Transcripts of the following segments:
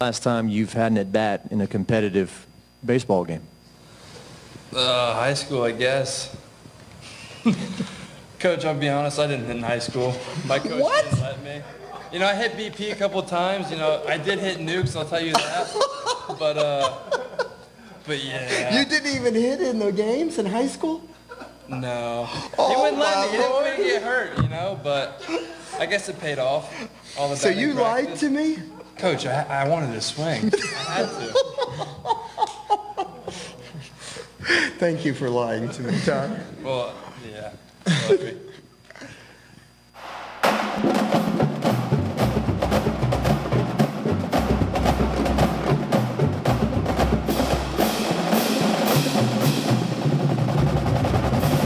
Last time you've had an at-bat in a competitive baseball game? High school, I guess. Coach, I'll be honest, I didn't hit in high school. My coach didn't let me. You know, I hit BP a couple times. You know, I did hit nukes, I'll tell you that. But yeah. You didn't even hit in the games in high school? No. Oh, He wouldn't let me. He didn't Lord. want me to get hurt, you know, but I guess it paid off. All the So batting you practice. lied to me? Coach, I wanted to swing. I had to. Thank you for lying to me, Todd. Well, yeah. Well,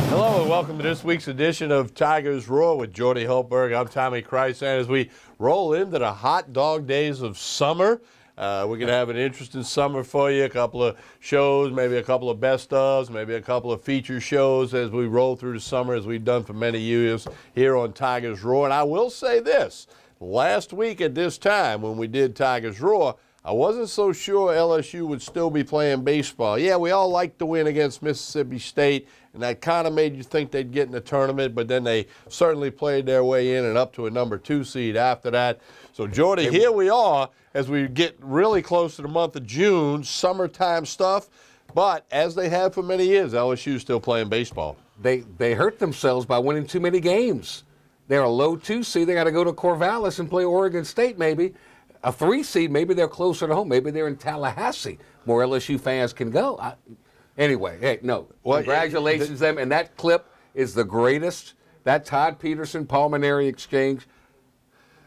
Hello and welcome to this week's edition of Tigers Roar with Jordy Hultberg. I'm Tommy Christ, and as we roll into the hot dog days of summer, we're going to have an interesting summer for you. A couple of shows, maybe a couple of best ofs, maybe a couple of feature shows as we roll through the summer, as we've done for many years here on Tigers Roar. And I will say this, last week at this time when we did Tigers Roar, I wasn't so sure LSU would still be playing baseball. Yeah, we all liked the win against Mississippi State, and that kind of made you think they'd get in the tournament, but then they certainly played their way in and up to a number 2 seed after that. So, Jordy, here we are as we get really close to the month of June, summertime stuff. But as they have for many years, LSU is still playing baseball. They hurt themselves by winning too many games. They're a low 2 seed. They got to go to Corvallis and play Oregon State maybe. A 3 seed, maybe they're closer to home. Maybe they're in Tallahassee. More LSU fans can go. Anyway, hey, no. Well, congratulations them. And that clip is the greatest. That Todd Peterson Pulmonary Exchange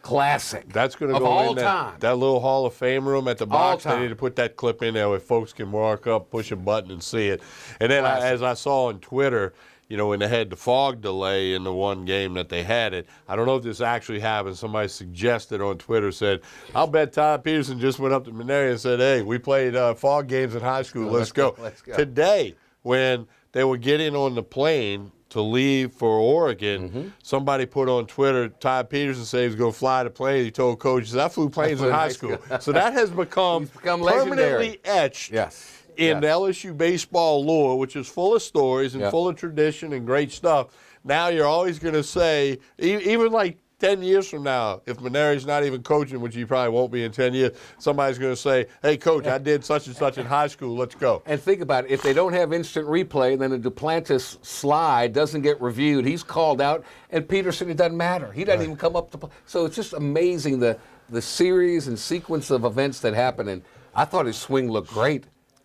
classic. That's going to of go all in time. that little Hall of Fame room at the box. They need to put that clip in there where folks can walk up, push a button, and see it. And then as I saw on Twitter, you know, when they had the fog delay in the one game that they had it, I don't know if this actually happened. Somebody suggested on Twitter, said, I'll bet Todd Peterson just went up to Maneri and said, hey, we played fog games in high school. Let's go. Today, when they were getting on the plane to leave for Oregon, somebody put on Twitter, Todd Peterson said he was going to fly the plane. He told coaches, I flew planes in high school. So that has become permanently etched. Yes. In LSU baseball lore, which is full of stories and full of tradition and great stuff. Now you're always going to say, even like 10 years from now, if Maneri's not even coaching, which he probably won't be in 10 years, somebody's going to say, hey, Coach, I did such and such in high school. Let's go. And think about it. If they don't have instant replay, then the Duplantis slide doesn't get reviewed. He's called out. And Peterson, it doesn't matter. He doesn't even come up to play. So it's just amazing the series and sequence of events that happen. And I thought his swing looked great.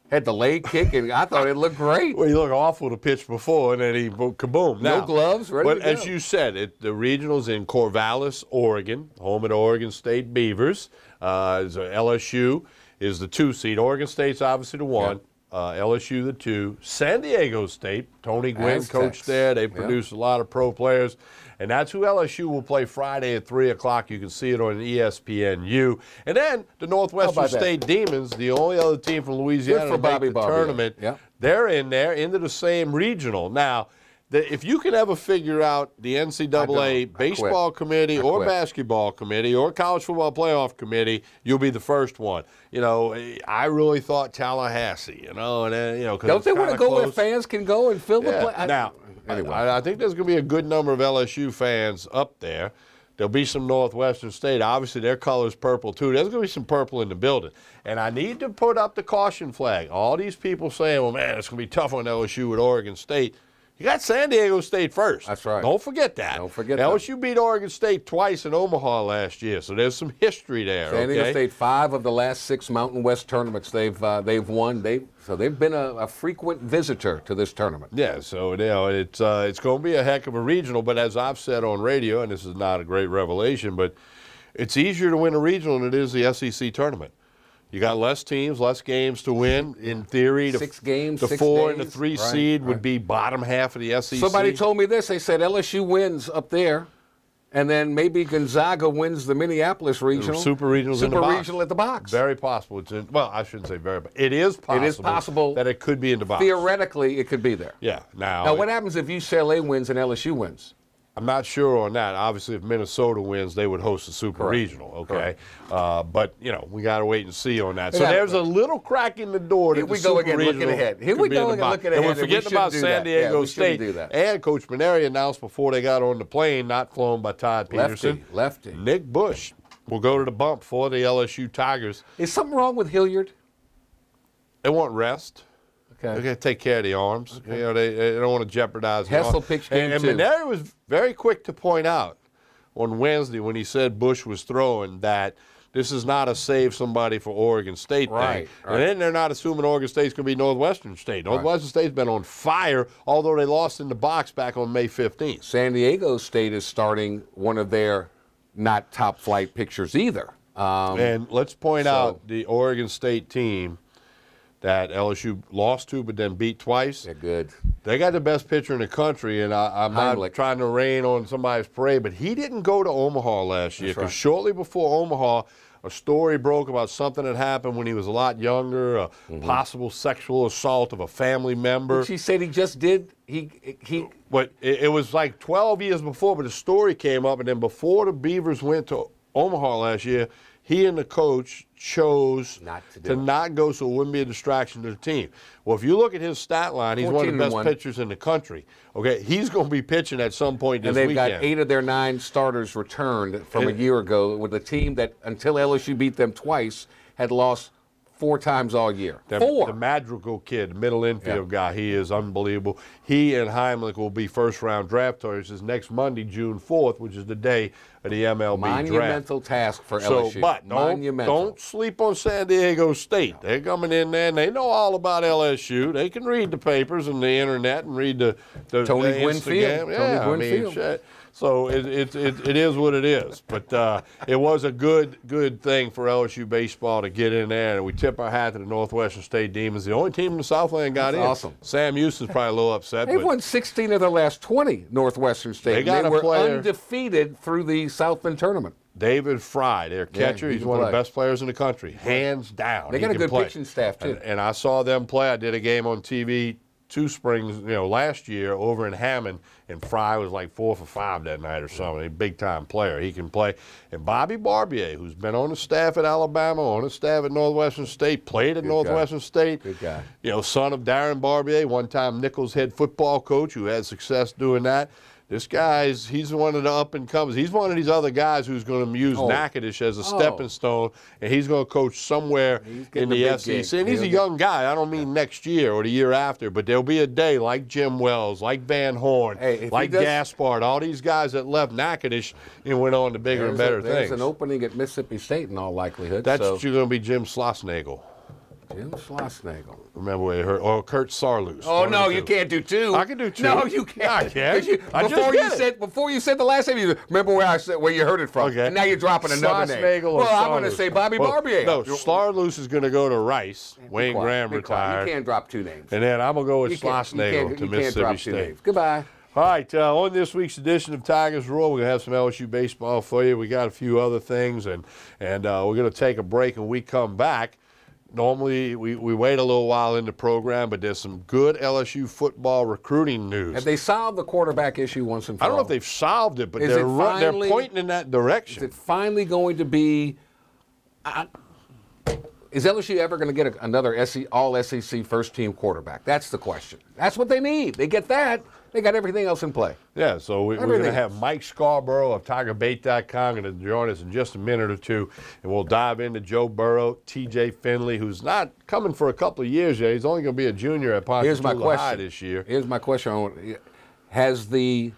Had the leg kick, and I thought it looked great. Well, he looked awful to pitch before, and then he kaboom. No gloves, ready to go. But as you said, the regional's in Corvallis, Oregon, home of the Oregon State Beavers. LSU is the 2 seed. Oregon State's obviously the 1. LSU the 2. San Diego State, Tony Gwynn coached there. They produced a lot of pro players. And that's who LSU will play Friday at 3 o'clock. You can see it on ESPNU. And then the Northwestern State Demons, the only other team from Louisiana to make the tournament, they're in there into the same regional. Now, if you can ever figure out the NCAA baseball committee or basketball committee or college football playoff committee, you'll be the first one. You know, I really thought Tallahassee, you know, and then, you know, 'cause don't they want to go where fans can go and fill the place? Now, anyway, I think there's going to be a good number of LSU fans up there. There'll be some Northwestern State. Obviously, their color's purple, too. There's going to be some purple in the building. And I need to put up the caution flag. All these people saying, well, man, it's going to be tough on LSU with Oregon State. You got San Diego State first. That's right. Don't forget that. Don't forget that. LSU beat Oregon State twice in Omaha last year, so there's some history there. San Diego State, 5 of the last 6 Mountain West tournaments they've won. So they've been a frequent visitor to this tournament. Yeah, so you know it's going to be a heck of a regional. But as I've said on radio, and this is not a great revelation, but it's easier to win a regional than it is the SEC tournament. You got less teams, less games to win. In theory, 6 games, the 6 4 days. and the 3 seed would be bottom half of the SEC. Somebody told me this. They said LSU wins up there, and then maybe Gonzaga wins the Minneapolis regional. Super regionals in the box. Super regional at the box. Very possible. Well, I shouldn't say very, but it is possible. It is possible that it could be in the box. Theoretically, it could be there. Yeah. Now, what happens if UCLA wins and LSU wins? I'm not sure on that. Obviously, if Minnesota wins, they would host the Super Regional, okay? But, you know, we got to wait and see on that. So there's a little crack in the door. Here we go again, looking ahead. Here we go again, looking ahead. And we're forgetting about San Diego State. And Coach Maneri announced before they got on the plane, not flown by Todd Peterson. Lefty. Nick Bush will go to the bump for the LSU Tigers. Is something wrong with Hilliard? They want rest. Okay. They got to take care of the arms. Okay. You know, they don't want to jeopardize the Hessel arms. pitched game and two. Maneri was very quick to point out on Wednesday when he said Bush was throwing that this is not a save somebody for Oregon State thing. And then they're not assuming Oregon State's going to be Northwestern State. Northwestern State's been on fire, although they lost in the box back on May 15th. San Diego State is starting one of their not top flight pitchers either. And let's point out the Oregon State team that LSU lost to but then beat twice. They're good. They got the best pitcher in the country, and I'm not trying to rain on somebody's parade, but he didn't go to Omaha last year because shortly before Omaha, a story broke about something that happened when he was a lot younger, a possible sexual assault of a family member. Which he said he just did. But it was like 12 years before, but the story came up, and then before the Beavers went to Omaha last year, he and the coach chose to not go so it wouldn't be a distraction to the team. Well, if you look at his stat line, he's one of the best pitchers in the country. Okay, he's going to be pitching at some point this weekend. And they've got 8 of their 9 starters returned from a year ago with a team that, until LSU beat them twice, had lost 4 times all year. The Madrigal kid, middle infield guy, he is unbelievable. He and Heimlich will be first-round draft choices next Monday, June 4th, which is the day of the MLB draft. Monumental task for LSU. But don't sleep on San Diego State. They're coming in there, and they know all about LSU. They can read the papers and the internet and read the Tony Winfield. Yeah, Tony Winfield. shit. So it is what it is. But it was a good thing for LSU baseball to get in there, and we tip our hat to the Northwestern State Demons. The only team in the Southland got in. Awesome. Sam Houston's probably a little upset. They've won 16 of their last 20, Northwestern State. They were undefeated through the Southland tournament. David Fry, their catcher, he's one of the best players in the country, hands down. They got a good pitching staff, too. And I saw them play. I did a game on TV 2 springs, last year over in Hammond, and Fry was like 4 for 5 that night or something. A big-time player. He can play. And Bobby Barbier, who's been on the staff at Alabama, on the staff at Northwestern State, played at Northwestern State. Good guy. Son of Darren Barbier, one-time Nichols head football coach who had success doing that. This he's one of the up-and-comers. He's one of these other guys who's going to use Natchitoches as a stepping stone, and he's going to coach somewhere in the SEC. And he's a young guy. I don't mean next year or the year after, but there'll be a day like Jim Wells, like Van Horn, like Gaspard, all these guys that left Natchitoches and went on to bigger and better things. There's an opening at Mississippi State in all likelihood. That's going to be Jim Schlossnagle. Jim Schlossnagle. Remember where he hurt? Or Kurt Sarloos. Oh, no, you can't do 2. I can do 2. No, you can't. I can. Before you said the last time, you remember where you heard it from. Okay. And now you're dropping another name. Well, I'm going to say Bobby Barbier. No, Sarloos is going to go to Rice. Wayne Graham retired. You can't drop 2 names. And then I'm going to go with Schlossnagle to Mississippi State. Goodbye. All right, on this week's edition of Tigers Roar, we're going to have some LSU baseball for you. We got a few other things, and we're going to take a break, and we come back. Normally, we wait a little while in the program, but there's some good LSU football recruiting news. Have they solved the quarterback issue once and for all? I don't know if they've solved it, but they're pointing in that direction. Is it finally going to be is LSU ever going to get another all-SEC first-team quarterback? That's the question. That's what they need. They get that. They got everything else in play. Yeah, so we're going to have Mike Scarborough of TigerBait.com going to join us in just a minute or two, and we'll dive into Joe Burrow, T.J. Finley, who's not coming for a couple of years yet. He's only going to be a junior at Ponchatoula High this year. Here's my question. Has the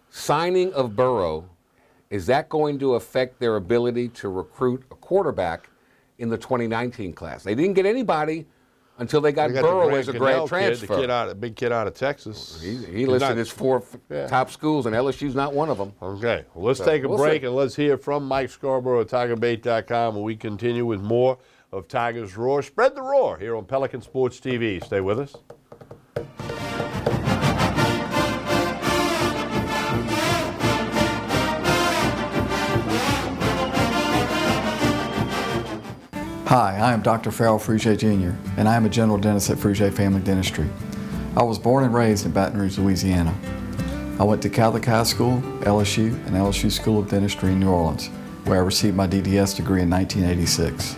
signing of Burrow, is that going to affect their ability to recruit a quarterback in the 2019 class? They didn't get anybody until they got Burrow as a grad transfer. The big kid out of Texas. He listed his 4 top schools, and LSU's not one of them. Okay. Well, let's take a break, and let's hear from Mike Scarborough at TigerBait.com, when we continue with more of Tigers Roar. Spread the roar here on Pelican Sports TV. Stay with us. Hi, I am Dr. Farrell Frugier Jr., and I am a general dentist at Frugier Family Dentistry. I was born and raised in Baton Rouge, Louisiana. I went to Catholic High School, LSU, and LSU School of Dentistry in New Orleans, where I received my DDS degree in 1986.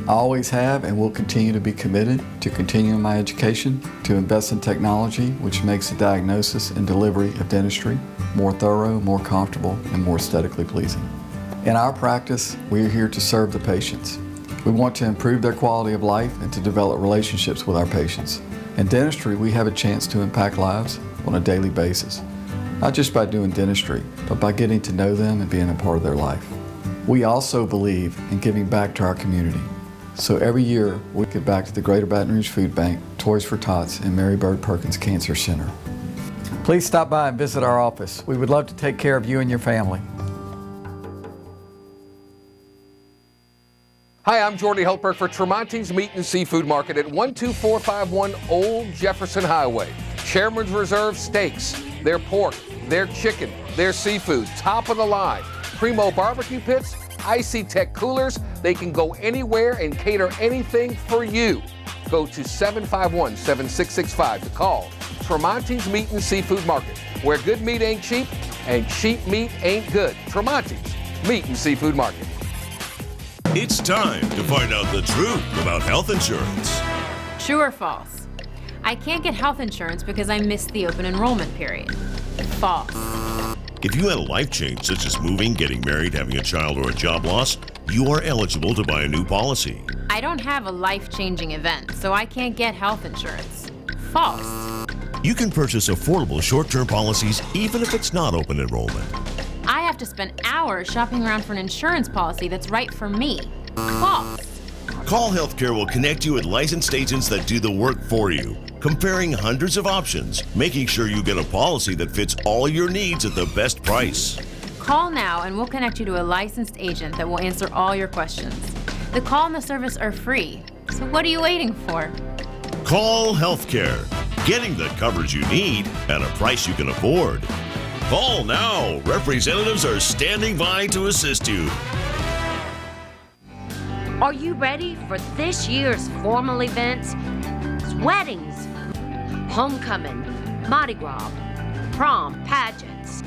I always have and will continue to be committed to continuing my education, to invest in technology which makes the diagnosis and delivery of dentistry more thorough, more comfortable, and more aesthetically pleasing. In our practice, we are here to serve the patients. We want to improve their quality of life and to develop relationships with our patients. In dentistry, we have a chance to impact lives on a daily basis, not just by doing dentistry, but by getting to know them and being a part of their life. We also believe in giving back to our community. So every year, we give back to the Greater Baton Rouge Food Bank, Toys for Tots, and Mary Bird Perkins Cancer Center. Please stop by and visit our office. We would love to take care of you and your family. Hi, I'm Jordy Heltberg for Tremonti's Meat and Seafood Market at 12451 Old Jefferson Highway. Chairman's Reserve steaks, their pork, their chicken, their seafood, top of the line. Primo barbecue pits, Icy Tech coolers. They can go anywhere and cater anything for you. Go to 751-7665 to call Tremonti's Meat and Seafood Market, where good meat ain't cheap and cheap meat ain't good. Tremonti's Meat and Seafood Market. It's time to find out the truth about health insurance. True or false? I can't get health insurance because I missed the open enrollment period. False. If you had a life change such as moving, getting married, having a child, or a job loss, you are eligible to buy a new policy. I don't have a life-changing event, so I can't get health insurance. False. You can purchase affordable short-term policies even if it's not open enrollment. I have to spend hours shopping around for an insurance policy that's right for me. False. Call Healthcare will connect you with licensed agents that do the work for you, comparing hundreds of options, making sure you get a policy that fits all your needs at the best price. Call now and we'll connect you to a licensed agent that will answer all your questions. The call and the service are free, so what are you waiting for? Call Healthcare, getting the coverage you need at a price you can afford. Call now. Representatives are standing by to assist you. Are you ready for this year's formal events? Weddings, homecoming, Mardi Gras, prom, pageants.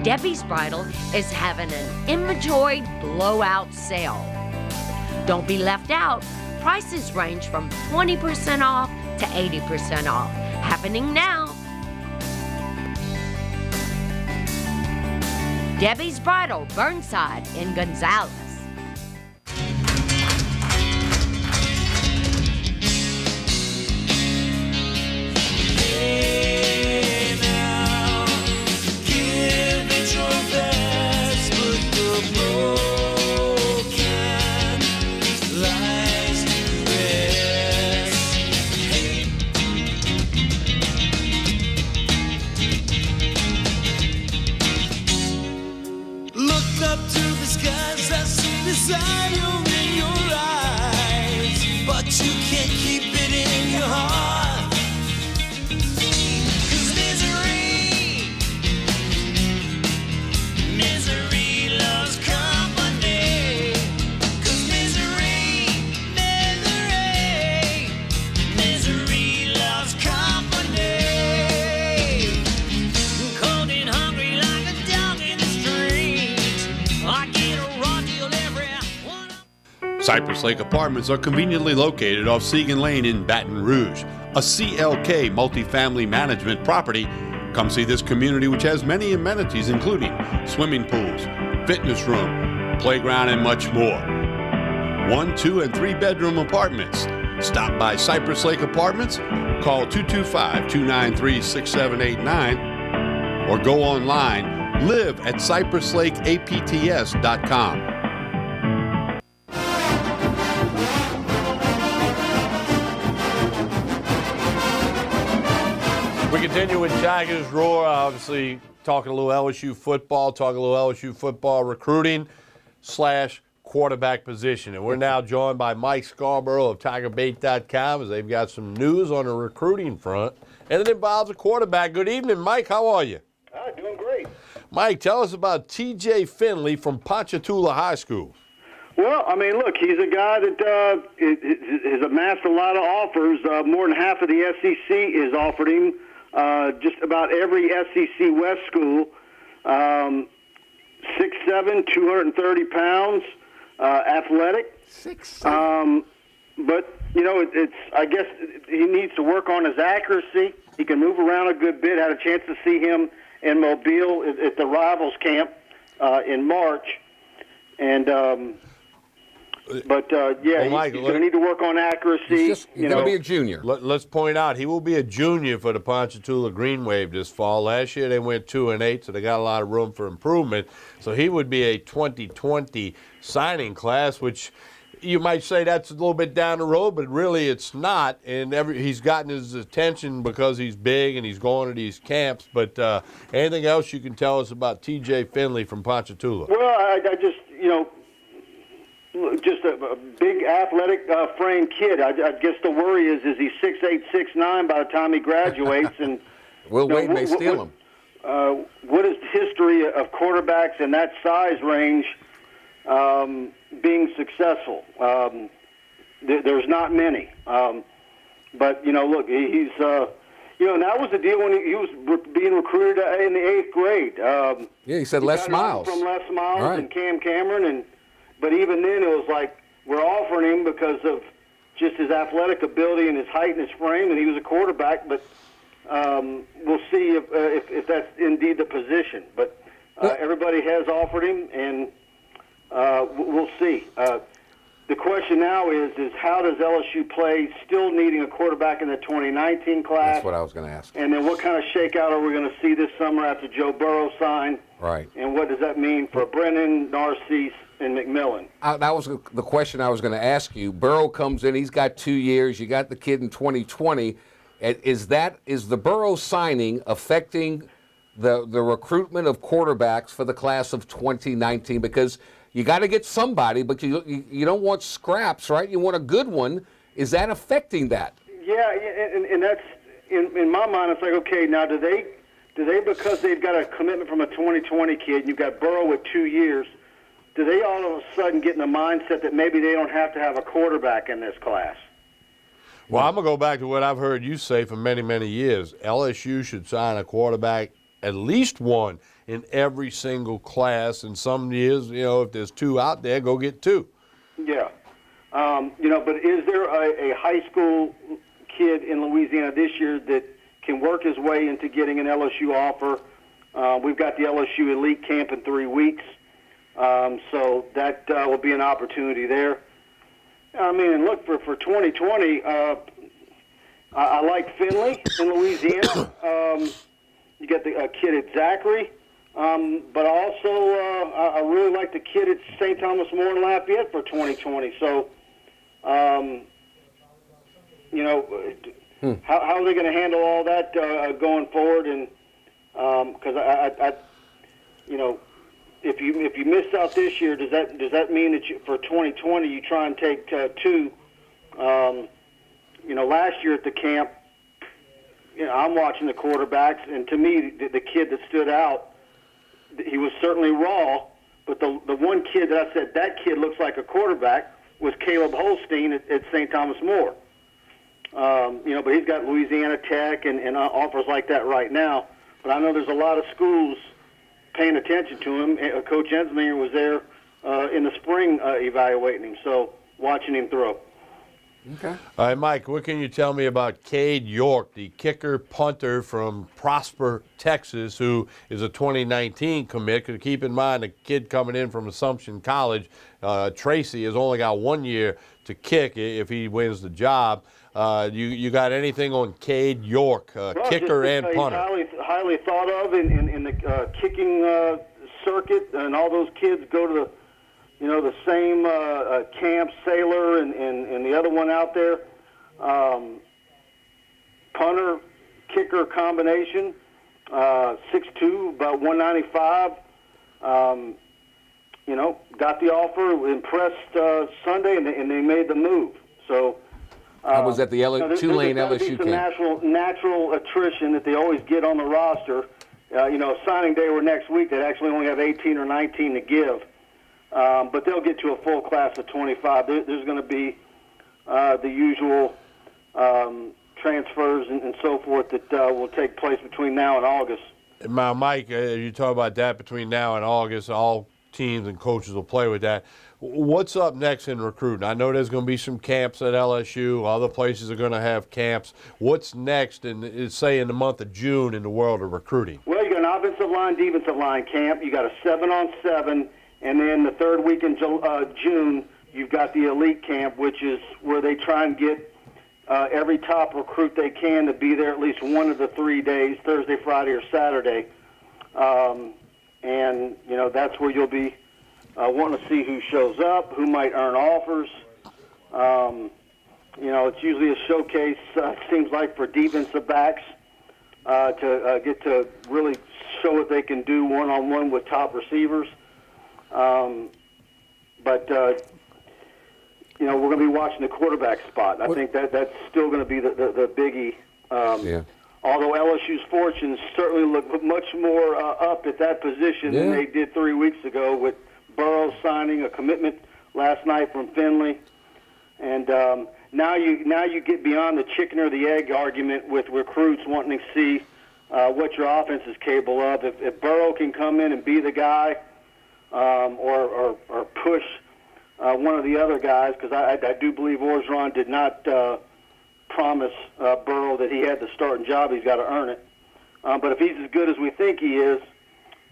Debbie's Bridal is having an inventory blowout sale. Don't be left out. Prices range from 20% off to 80% off. Happening now. Debbie's Bridal, Burnside in Gonzales. Cypress Lake Apartments are conveniently located off Segan Lane in Baton Rouge, a CLK multifamily management property. Come see this community, which has many amenities including swimming pools, fitness room, playground, and much more. 1, 2, and 3 bedroom apartments. Stop by Cypress Lake Apartments, call 225-293-6789, or go online, live at cypresslakeapts.com. We continue with Tigers Roar, obviously talking a little LSU football, recruiting / quarterback position. And we're now joined by Mike Scarborough of TigerBait.com as they've got some news on the recruiting front, and it involves a quarterback. Good evening, Mike. How are you? Doing great. Mike, tell us about T.J. Finley from Ponchatoula High School. Well, I mean, look, he's a guy that has amassed a lot of offers. More than half of the SEC is offered him. just about every SEC West school. 6'7", 230 pounds, athletic. 6'7". But, you know, I guess he needs to work on his accuracy. He can move around a good bit. Had a chance to see him in Mobile at the Rivals camp in March. And, yeah, Mike, he's going to need to work on accuracy. He's going to be a junior. Let's point out he will be a junior for the Ponchatoula Green Wave this fall. Last year they went 2-8, so they got a lot of room for improvement. So he would be a 2020 signing class, which you might say that's a little bit down the road, but really it's not. And he's gotten his attention because he's big and he's going to these camps. But anything else you can tell us about T.J. Finley from Ponchatoula? Well, I just, you know, just a big athletic frame kid. I guess the worry is he's 6'8", 6'9" by the time he graduates. And Will Wade may steal him. What is the history of quarterbacks in that size range being successful? There's not many. But, you know, look, he's, you know, and that was the deal when he was being recruited in the 8th grade. Yeah, he said Les Miles. From Les Miles right. and Cam Cameron. But even then it was like we're offering him because of just his athletic ability and his height and his frame, and he was a quarterback. But we'll see if that's indeed the position. But everybody has offered him, and we'll see. The question now is how does LSU play still needing a quarterback in the 2019 class? That's what I was going to ask. And then what kind of shakeout are we going to see this summer after Joe Burrow signed? Right. And what does that mean for Brennan, Narcisse, and McMillan? That was the question I was going to ask you. Burrow comes in. He's got 2 years. You got the kid in 2020. Is the Burrow signing affecting the recruitment of quarterbacks for the class of 2019? Because you got to get somebody, but you don't want scraps, right? You want a good one. Is that affecting that? Yeah, and that's in my mind. It's like, okay, now do they because they've got a commitment from a 2020 kid, and you've got Burrow with 2 years, do they all of a sudden get in the mindset that maybe they don't have to have a quarterback in this class? Well, I'm going to go back to what I've heard you say for many, many years. LSU should sign a quarterback, at least one, in every single class. And some years, you know, if there's 2 out there, go get 2. Yeah. You know, but is there a high school kid in Louisiana this year that can work his way into getting an LSU offer? We've got the LSU Elite Camp in 3 weeks. So that will be an opportunity there. I mean, look, for 2020, I like Finley in Louisiana. You got the kid at Zachary. But also, I really like the kid at St. Thomas More in Lafayette for 2020. So, you know, how are they going to handle all that going forward? And because I, you know, if you miss out this year, does that mean that for 2020 you try and take 2? You know, last year at the camp, you know, I'm watching the quarterbacks, and to me, the kid that stood out, he was certainly raw, but the one kid that I said, that kid looks like a quarterback, was Caleb Holstein at St. Thomas More. You know, but he's got Louisiana Tech and offers like that right now. But I know there's a lot of schools paying attention to him. Coach Ensminger was there in the spring evaluating him, so watching him throw. Okay. All right, Mike, what can you tell me about Cade York, the kicker punter from Prosper, Texas, who is a 2019 commit? Because keep in mind, a kid coming in from Assumption College, Tracy, has only got 1 year to kick if he wins the job. You got anything on Cade York, kicker and punter? He's highly thought of in the kicking circuit, and all those kids go to the same camp, Sailor and the other one out there. Punter, kicker combination, 6'2", about 195. You know, got the offer, impressed Sunday, and they made the move. So I was at the Tulane LSU some camp. natural attrition that they always get on the roster. You know, signing day were next week. They'd actually only have 18 or 19 to give. But they'll get to a full class of 25. There's going to be the usual transfers and so forth that will take place between now and August. Mike, you talk about that between now and August. All teams and coaches will play with that. What's up next in recruiting? I know there's going to be some camps at LSU. Other places are going to have camps. What's next, say, in the month of June in the world of recruiting? Well, you got an offensive line, defensive line camp. You got a 7-on-7, and then the third week in June, you've got the elite camp, which is where they try and get every top recruit they can to be there at least one of the 3 days, Thursday, Friday, or Saturday. And, you know, that's where you'll be wanting to see who shows up, who might earn offers. You know, it's usually a showcase, it seems like, for defensive backs to get to really show what they can do one-on-one with top receivers. But you know, we're going to be watching the quarterback spot. I think that's still going to be the biggie. Although LSU's fortunes certainly look much more up at that position than they did 3 weeks ago, with Burrow signing a commitment last night from Finley. And now you get beyond the chicken or the egg argument with recruits wanting to see what your offense is capable of. If Burrow can come in and be the guy, or push one of the other guys, because I do believe Orgeron did not promise Burrow that he had the starting job. He's got to earn it. But if he's as good as we think he is,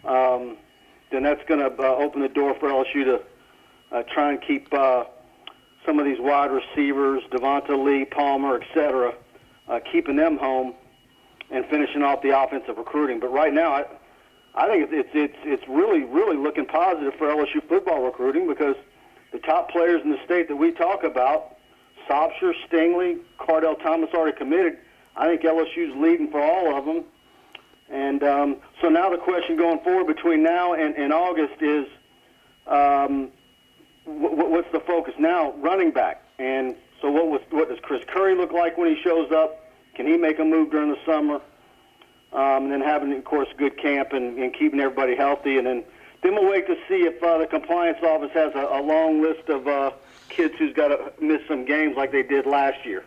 then that's going to open the door for LSU to try and keep some of these wide receivers, Devonta Lee, Palmer, etc., keeping them home and finishing off the offensive recruiting. But right now, I think it's really, really looking positive for LSU football recruiting, because the top players in the state that we talk about, Sobcher, Stingley, Cardell Thomas already committed. I think LSU's leading for all of them. And so now the question going forward between now and August is what's the focus now? Running back. And so what does Chris Curry look like when he shows up? Can he make a move during the summer? And then having, of course, good camp and keeping everybody healthy. And then we'll wait to see if the compliance office has a long list of kids who's got to miss some games like they did last year.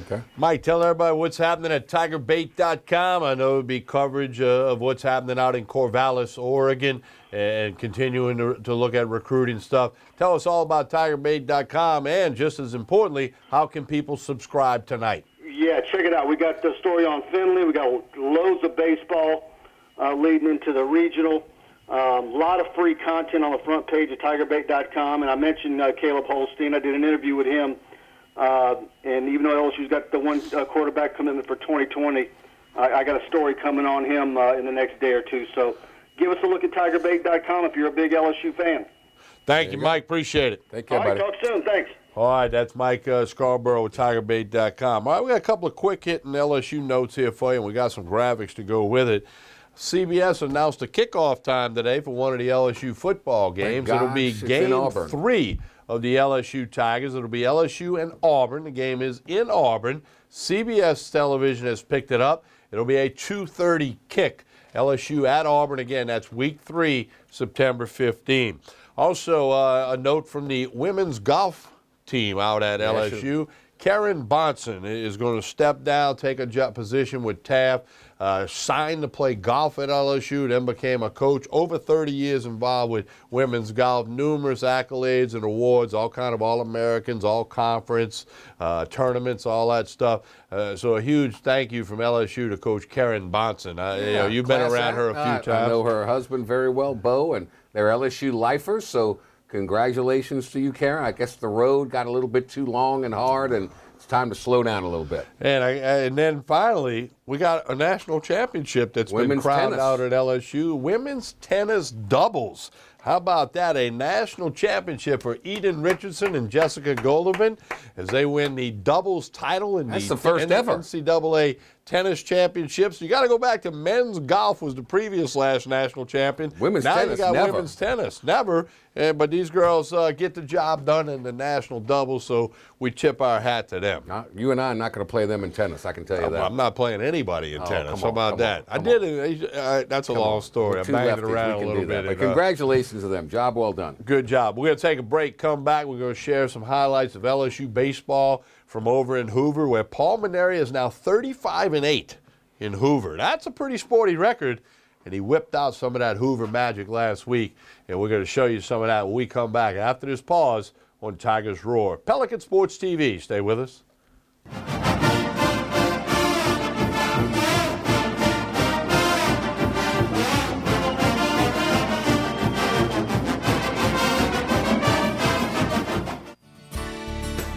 Okay. Mike, tell everybody what's happening at TigerBait.com. I know it would be coverage of what's happening out in Corvallis, Oregon, and continuing to look at recruiting stuff. Tell us all about TigerBait.com, and just as importantly, how can people subscribe tonight? Yeah, check it out. We got the story on Finley. We got loads of baseball leading into the regional. A lot of free content on the front page of TigerBait.com. And I mentioned Caleb Holstein. I did an interview with him. And even though LSU's got the one quarterback commitment for 2020, I got a story coming on him in the next day or two. So give us a look at TigerBait.com if you're a big LSU fan. Thank you, Mike. Appreciate it. Take care, buddy. All right, talk soon. Thanks. All right, that's Mike Scarborough with TigerBait.com. All right, we got a couple of quick hitting LSU notes here for you, and we got some graphics to go with it. CBS announced a kickoff time today for one of the LSU football games. It'll be game 3 of the LSU Tigers. It'll be LSU and Auburn. The game is in Auburn. CBS television has picked it up. It'll be a 2:30 kick. LSU at Auburn again. That's week 3, September 15. Also, a note from the women's golf team out at LSU. Karen Bonson is going to step down, take a position with Taft, signed to play golf at LSU, then became a coach. Over 30 years involved with women's golf, numerous accolades and awards, all kind of All-Americans, all-conference, tournaments, all that stuff. So a huge thank you from LSU to Coach Karen Bonson. You know, you've been around her a few times. I know her husband very well, Bo, and they're LSU lifers, so congratulations to you, Karen. I guess the road got a little bit too long and hard, and it's time to slow down a little bit. And then finally, we got a national championship that's been crowned out at LSU. Women's tennis doubles. How about that? A national championship for Eden Richardson and Jessica Goldovan as they win the doubles title in the first ever NCAA tennis championships. You got to go back to men's golf was the previous last national champion. Women's now tennis, you got never. women's tennis, never. But these girls get the job done in the national doubles, so we tip our hat to them. You and I are not going to play them in tennis, I can tell you that. I'm not playing anybody in tennis. come How on, about come that? on, I did. That's a long story. I Two banged it lefties, around we a can little do that. bit. But congratulations to them. Job well done. Good job. We're going to take a break, come back. We're going to share some highlights of LSU baseball from over in Hoover, where Paul Maneri is now 35-8 in Hoover. That's a pretty sporty record, and he whipped out some of that Hoover magic last week, and we're going to show you some of that when we come back after this pause on Tigers Roar. Pelican Sports TV. Stay with us.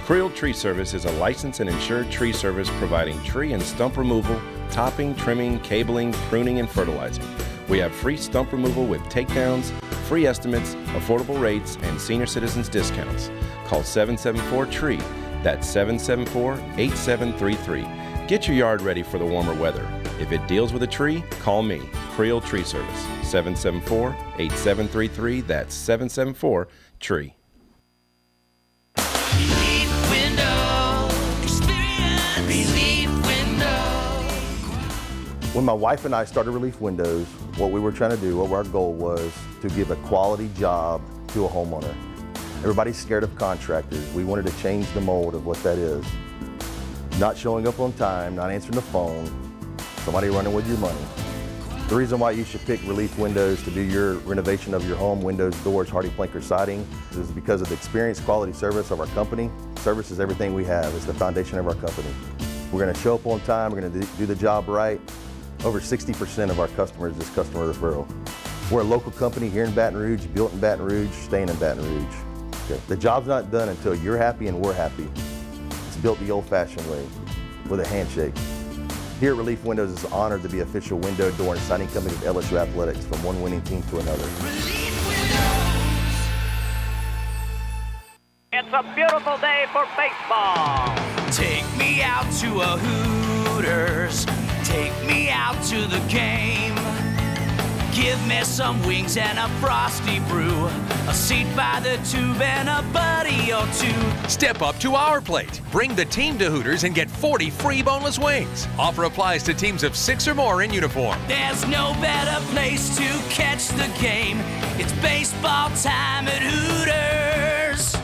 Creel Tree Service is a licensed and insured tree service providing tree and stump removal, topping, trimming, cabling, pruning, and fertilizing. We have free stump removal with takedowns, free estimates, affordable rates, and senior citizens discounts. Call 774-TREE. That's 774-8733. Get your yard ready for the warmer weather. If it deals with a tree, call me, Creel Tree Service, 774-8733. That's 774-TREE. When my wife and I started Relief Windows, what we were trying to do, what our goal was to give a quality job to a homeowner. Everybody's scared of contractors. We wanted to change the mold of what that is. Not showing up on time, not answering the phone, somebody running with your money. The reason why you should pick Relief Windows to do your renovation of your home, windows, doors, Hardy Planker siding, is because of the experience, quality service of our company. Service is everything we have. It's the foundation of our company. We're going to show up on time. We're going to do the job right. Over 60% of our customers is customer referral. We're a local company here in Baton Rouge, built in Baton Rouge, staying in Baton Rouge. Okay. The job's not done until you're happy and we're happy. It's built the old-fashioned way, with a handshake. Here at Relief Windows, it's an honor to be official window, door, and siding company of LSU Athletics, from one winning team to another. It's a beautiful day for baseball. Take me out to a Hooters. Take me out to the game. Give me some wings and a frosty brew, a seat by the tube and a buddy or two. Step up to our plate. Bring the team to Hooters and get 40 free boneless wings. Offer applies to teams of 6 or more in uniform. There's no better place to catch the game. It's baseball time at Hooters.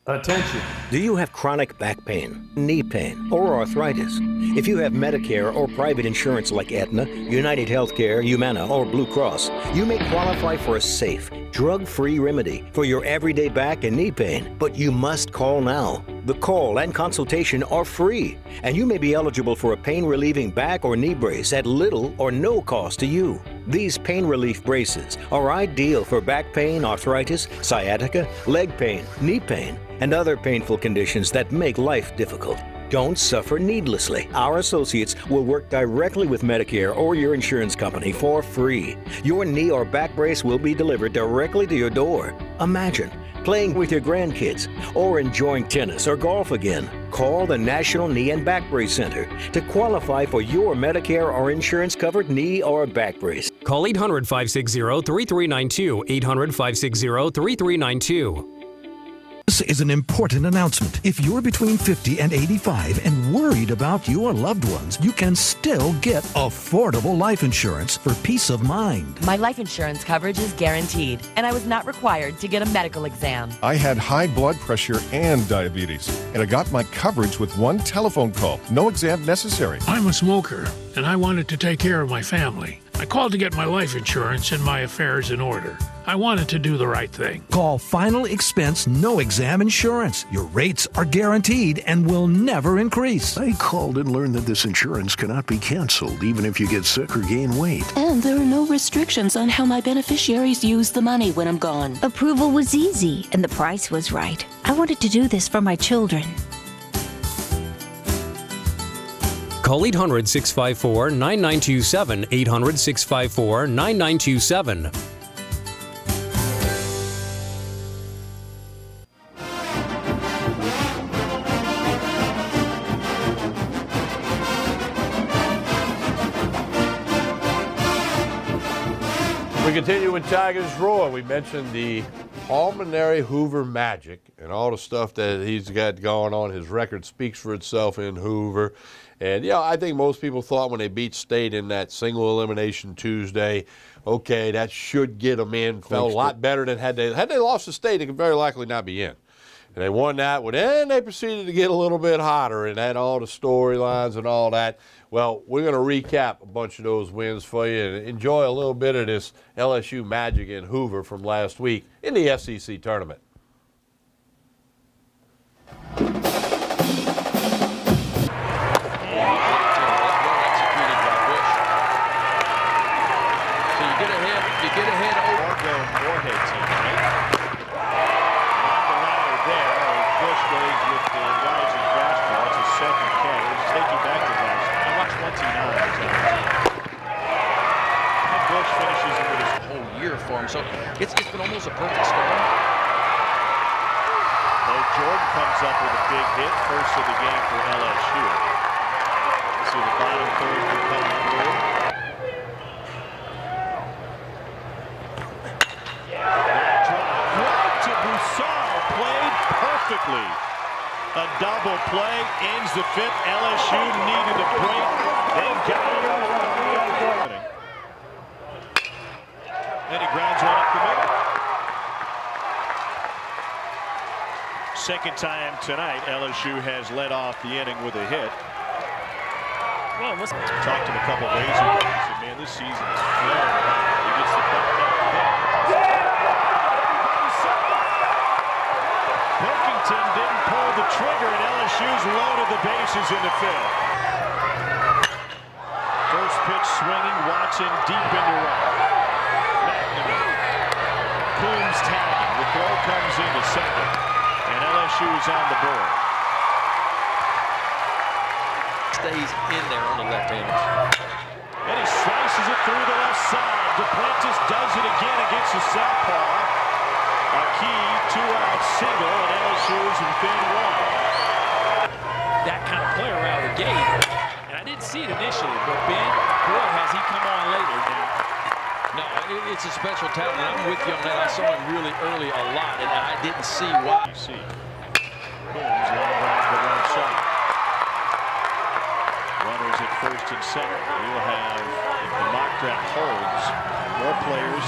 Attention. Do you have chronic back pain, knee pain, or arthritis? If you have Medicare or private insurance like Aetna, United Healthcare, Humana, or Blue Cross, you may qualify for a safe, drug-free remedy for your everyday back and knee pain. But you must call now. The call and consultation are free, and you may be eligible for a pain-relieving back or knee brace at little or no cost to you. These pain relief braces are ideal for back pain, arthritis, sciatica, leg pain, knee pain, and other painful conditions that make life difficult. Don't suffer needlessly. Our associates will work directly with Medicare or your insurance company for free. Your knee or back brace will be delivered directly to your door. Imagine playing with your grandkids or enjoying tennis or golf again. Call the National Knee and Back Brace Center to qualify for your Medicare or insurance-covered knee or back brace. Call 800-560-3392, 800-560-3392. This is an important announcement. If you're between 50 and 85 and worried about your loved ones, you can still get affordable life insurance for peace of mind. My life insurance coverage is guaranteed, and I was not required to get a medical exam. I had high blood pressure and diabetes, and I got my coverage with one telephone call. No exam necessary. I'm a smoker, and I wanted to take care of my family. I called to get my life insurance and my affairs in order. I wanted to do the right thing. Call Final Expense No Exam Insurance. Your rates are guaranteed and will never increase. I called and learned that this insurance cannot be canceled even if you get sick or gain weight. And there are no restrictions on how my beneficiaries use the money when I'm gone. Approval was easy and the price was right. I wanted to do this for my children. Call 800-654-9927, 800-654-9927. continue with Tigers Roar. We mentioned the Pulmonary Hoover Magic and all the stuff that he's got going on. His record speaks for itself in Hoover. And, yeah, I think most people thought when they beat State in that single elimination Tuesday, okay, that should get them in. Felt a lot better than had they lost to State, they could very likely not be in. And they won that one, and they proceeded to get a little bit hotter and had all the storylines and all that. Well, we're going to recap a bunch of those wins for you and enjoy a little bit of this LSU magic in Hoover from last week in the SEC tournament. So it's been almost a perfect storm. Jordan comes up with a big hit, first of the game for LSU. See the bottom third coming through. Right to Broussard, played perfectly. A double play ends the fifth. LSU needed a break. They got it. And he grounds one up the middle. Second time tonight, LSU has led off the inning with a hit. Well, let's talk to him a couple days ago. He said, man, this season is flowing. He gets the buck down there. Pilkington didn't pull the trigger, and LSU's loaded the bases in the fifth. First pitch swinging, Watson deep into right. Coombs tagging. The throw comes into second, and LSU is on the board. Stays in there on the left-hander. And he slices it through the left side. Duplantis does it again against the southpaw. A key two-out single, and LSU is within one. That kind of player out of the gate, and I didn't see it initially, but Ben, boy, has he come on later now. No, it's a special talent. I'm with you on that. I saw him really early a lot, and I didn't see why. You see, Coombs line drives the right side. Runners at first and second. We'll have, if the mock draft holds, more players.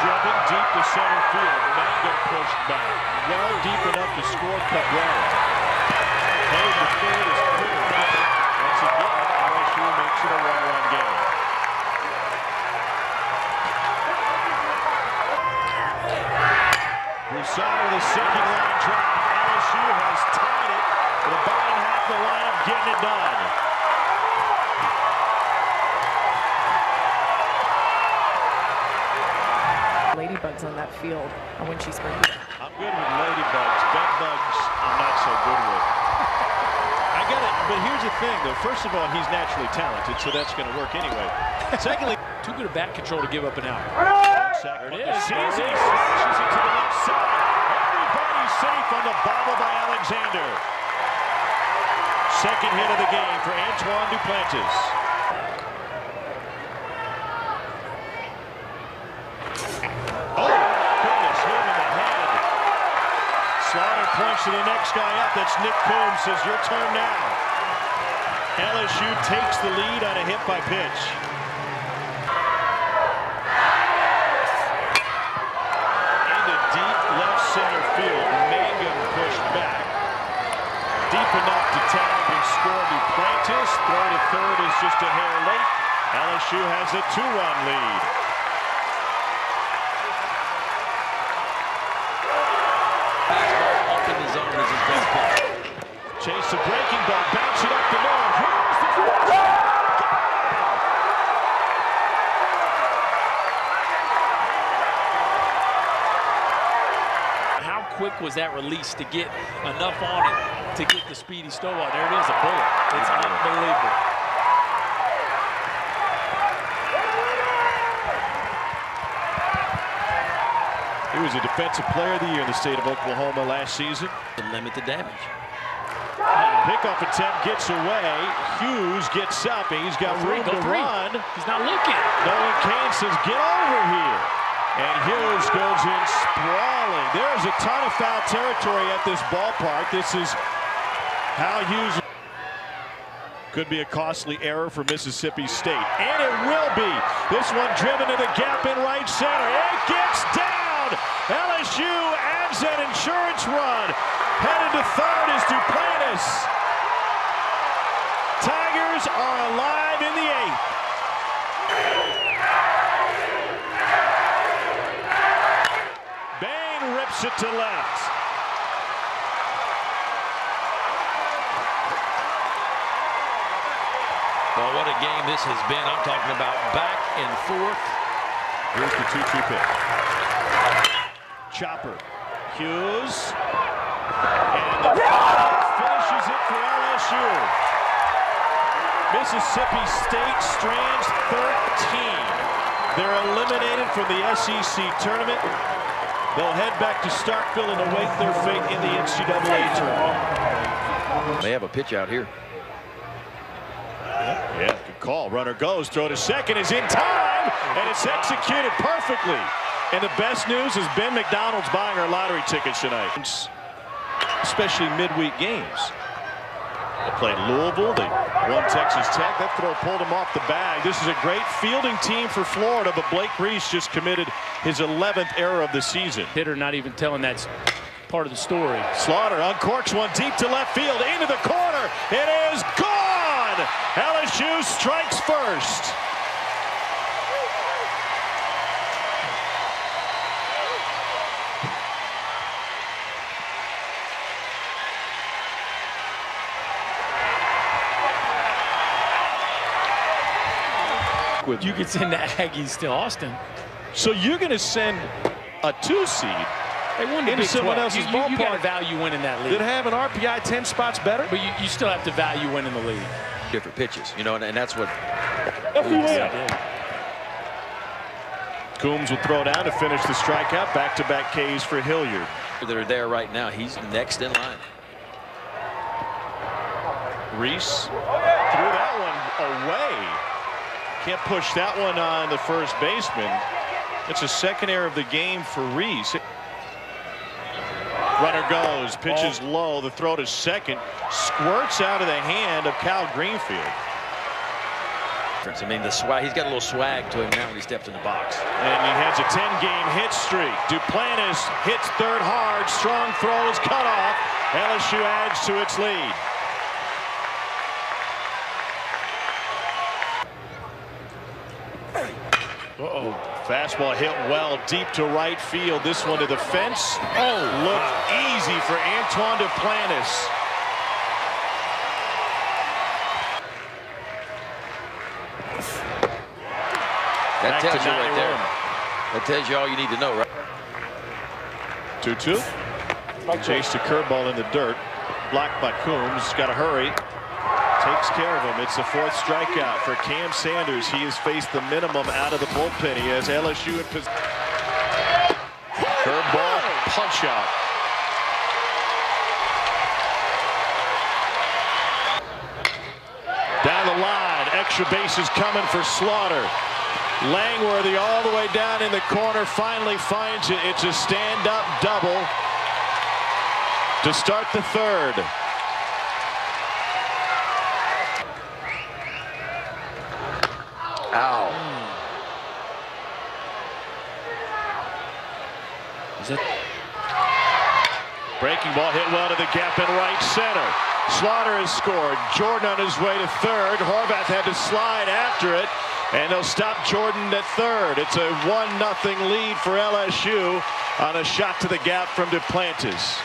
Drubbing deep to center field. Mango pushed back. Well deep enough to score Cabrera. Headed to third is clear. Once again, LSU makes it a one-run game. Broussard with a second line drive. LSU has tied it for the bottom half of the lineup, getting it done. Ladybugs on that field when she sprinted. I'm good with ladybugs. Bedbugs, I'm not so good with. I get it, but here's the thing, though. First of all, he's naturally talented, so that's going to work anyway. Secondly, too good a bat control to give up an out. There it is. She's it to the left side. Everybody's safe on the bobble by Alexander. Second hit of the game for Antoine Duplantis. Oh, goodness, hit him in the head. Slaughter points to the next guy up. That's Nick Coombs. Says, your turn now. LSU takes the lead on a hit by pitch. Center field, Mangum pushed back. Deep enough to tag and score Duplantis. Throw to third is just a hair late. LSU has a 2-run lead. Fastball up in the zone is his best pitch. Chase the breaking ball, bounce it up the middle. Here's the first. Quick was that release to get enough on it to get the speedy Stovall. There it is, a bullet. It's unbelievable. He was a Defensive Player of the Year in the state of Oklahoma last season. To limit the damage. Pickoff attempt gets away. Hughes gets up. He's got room to run. He's not looking. Nolan Cain says, get over here. And Hughes goes in sprawling. There's a ton of foul territory at this ballpark. This is how Hughes... Could be a costly error for Mississippi State. And it will be. This one driven to the gap in right center. It gets down. LSU adds an insurance run. Headed to third is Duplantis. Tigers are alive in the 8th. Bain rips it to left. Well, what a game this has been. I'm talking about back and forth. Here's the 2-2 pitch. Chopper. Hughes. And the finishes it for LSU. Mississippi State strands 13. They're eliminated from the SEC tournament. They'll head back to Starkville and await their fate in the NCAA tournament. They have a pitch out here. Yeah, good call. Runner goes, throw to second is in time, and it's executed perfectly. And the best news is Ben McDonald's buying our lottery tickets tonight, especially midweek games. They played Louisville, they won Texas Tech. That throw pulled him off the bag. This is a great fielding team for Florida, but Blake Reese just committed his 11th error of the season. Hitter not even telling that part of the story. Slaughter uncorks one deep to left field, into the corner. It is gone! LSU strikes first. You could send the Aggies to Austin. So you're going to send a 2 seed into someone else's ballpark. You got to value winning that league. That have an RPI 10 spots better? But you still have to value winning the league. Different pitches, you know, and that's what... Coombs will throw down to finish the strikeout. Back-to-back Ks for Hilliard. They're there right now. He's next in line. Reese threw that one away. Can't push that one on the first baseman. It's a second error of the game for Reese. Runner goes, pitches low, the throw to second, squirts out of the hand of Cal Greenfield. I mean, the swag, he's got a little swag to him now when he steps in the box. And he has a 10-game hit streak. Duplantis hits third hard, strong throws cut off. LSU adds to its lead. Fastball hit well deep to right field. This one to the fence. Looked easy for Antoine Duplantis. That tells you right there. That tells you all you need to know, right? 2-2. Chased a curveball in the dirt. Blocked by Coombs. Got to hurry. Takes care of him. It's the 4th strikeout for Cam Sanders. He has faced the minimum out of the bullpen. He has LSU in position. Curveball, punch out. Down the line, extra bases coming for Slaughter. Langworthy all the way down in the corner, finally finds it. It's a stand-up double to start the 3rd. Ow. Is it? Breaking ball hit well to the gap in right center. Slaughter has scored. Jordan on his way to 3rd. Horvath had to slide after it, and they'll stop Jordan at 3rd. It's a 1-0 lead for LSU on a shot to the gap from Duplantis.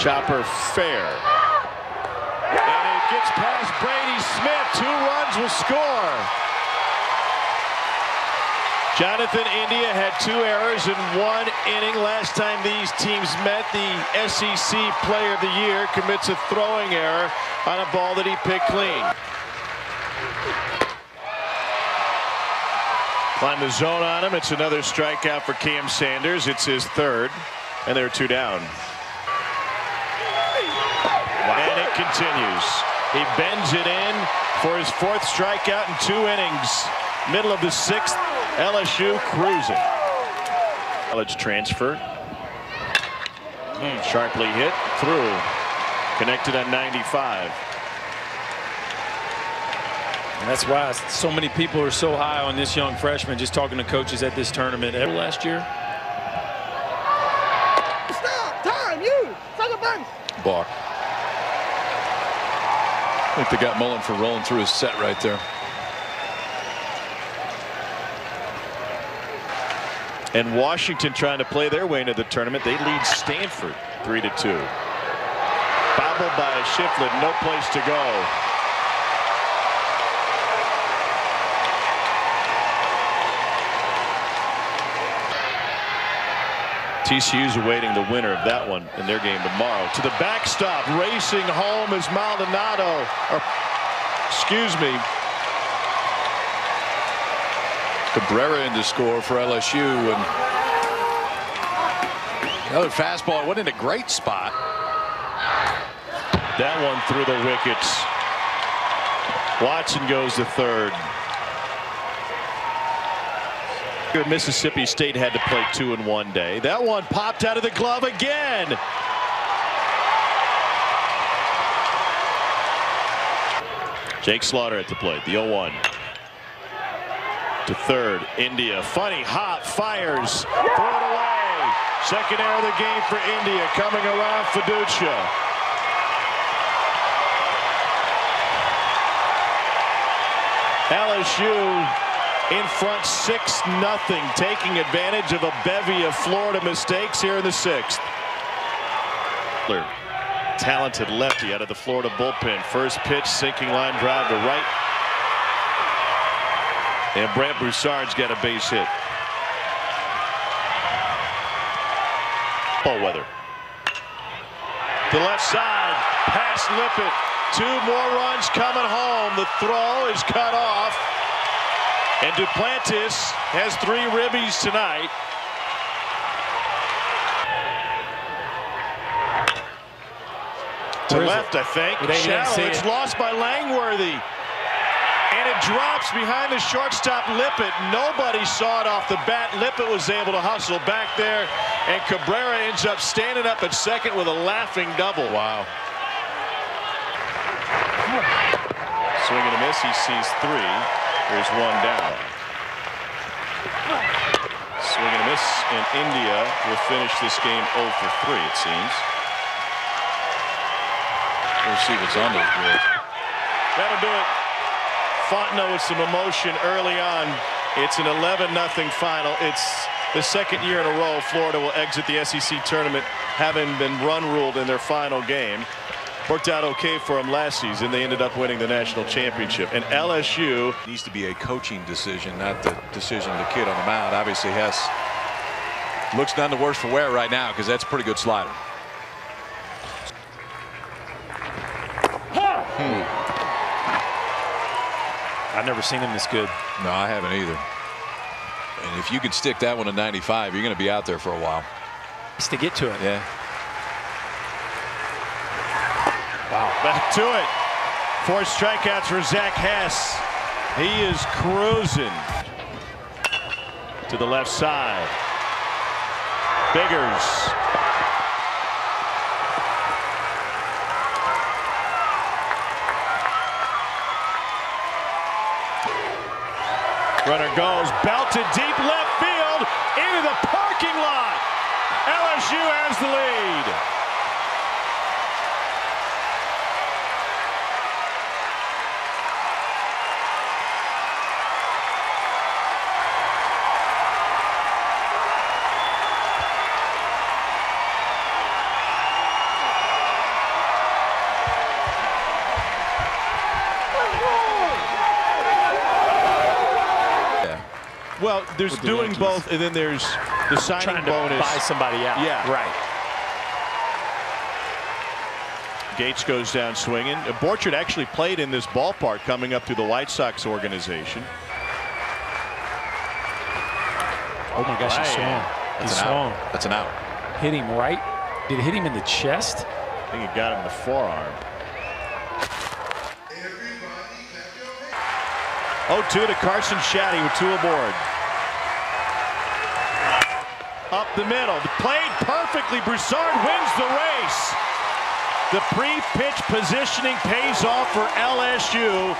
Chopper fair. And it gets past Brady Smith. 2 runs will score. Jonathan India had 2 errors in 1 inning. Last time these teams met, the SEC Player of the Year commits a throwing error on a ball that he picked clean. Climb the zone on him. It's another strikeout for Cam Sanders. It's his 3rd. And they're 2 down. Wow. And it continues. He bends it in for his 4th strikeout in 2 innings. Middle of the 6th, LSU cruising. College transfer. Sharply hit through. Connected on 95. And that's why so many people are so high on this young freshman, just talking to coaches at this tournament last year. Stop! Time! You! Second button! Balk. I think they got Mullen for rolling through his set right there. And Washington trying to play their way into the tournament. They lead Stanford 3-2. Bobbled by Shiflett, no place to go. TCU's awaiting the winner of that one in their game tomorrow. To the backstop, racing home is Maldonado. Excuse me. Cabrera in to score for LSU, and another fastball. It wasn't in a great spot. That one through the wickets. Watson goes to 3rd. Mississippi State had to play 2 in one day. That one popped out of the glove again. Jake Slaughter at the plate. The 0-1. To 3rd. India. Funny hop. Fires. Throw it away. Second error of the game for India. Coming around Fiducia. LSU in front 6-0, taking advantage of a bevy of Florida mistakes here in the 6th. Talented lefty out of the Florida bullpen. First pitch, sinking line drive to right. And Brant Broussard's got a base hit. Ballweather. To left side, past Lippett. 2 more runs coming home. The throw is cut off. And Duplantis has 3 ribbies tonight. To left, I think. Shallow. It's lost by Langworthy. And it drops behind the shortstop, Lippett. Nobody saw it off the bat. Lippett was able to hustle back there. And Cabrera ends up standing up at second with a laughing double. Wow. Swing and a miss. He sees 3. There's 1 down. Swing and a miss, and India will finish this game 0 for 3, it seems. We'll see what's on those boards. That'll do it. Fontenot with some emotion early on. It's an 11-0 final. It's the 2nd year in a row Florida will exit the SEC tournament having been run ruled in their final game. Worked out okay for them last season. They ended up winning the national championship. And LSU needs to be a coaching decision, not the decision of the kid on the mound. Obviously, Hess looks none the worse for wear right now because that's a pretty good slider. I've never seen him this good. No, I haven't either. And if you can stick that one to 95, you're going to be out there for a while. Just to get to it. Yeah. Wow. Back to it. 4 strikeouts for Zach Hess. He is cruising. To the left side. Biggers. Runner goes, belted deep left field into the parking lot. LSU has the lead. Well, there's doing both, and then there's the signing bonus. Buy somebody out. Yeah. Right. Gates goes down swinging. Borchard actually played in this ballpark coming up through the White Sox organization. Oh, my gosh, he swung. That's an out. That's an out. hit him right. Did it hit him in the chest? I think it got him in the forearm. 0-2 to Carson Shaddy with 2 aboard. Up the middle, played perfectly. Broussard wins the race. The pre-pitch positioning pays off for LSU,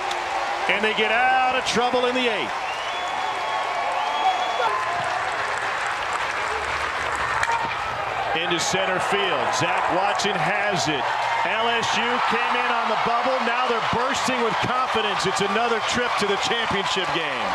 and they get out of trouble in the 8th. Into center field. Zach Watson has it. LSU came in on the bubble. Now they're bursting with confidence. It's another trip to the championship game.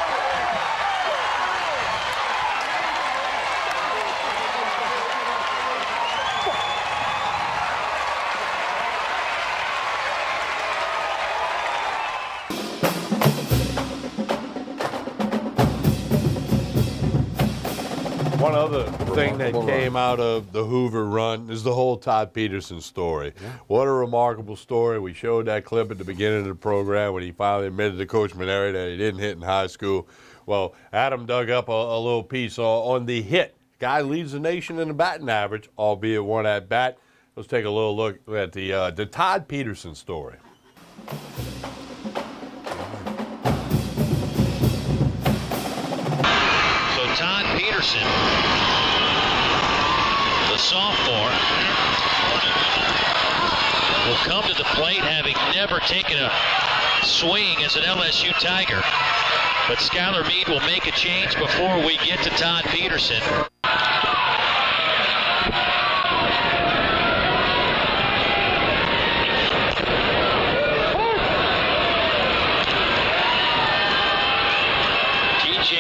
One other thing that came out of the Hoover run is the whole Todd Peterson story. Yeah. What a remarkable story. We showed that clip at the beginning of the program when he finally admitted to Coach Mainieri that he didn't hit in high school. Well, Adam dug up a little piece on the hit. Guy leads the nation in the batting average, albeit one at bat. Let's take a little look at the Todd Peterson story. Todd Peterson, the sophomore, will come to the plate having never taken a swing as an LSU Tiger. But Skylar Meade will make a change before we get to Todd Peterson.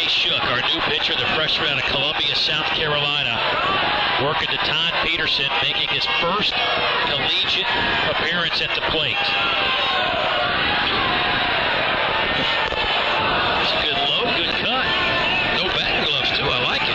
Shook, our new pitcher, the freshman out of Columbia, South Carolina, working to Todd Peterson, making his first collegiate appearance at the plate. It's a good low, good cut. No batting gloves, too. I like it.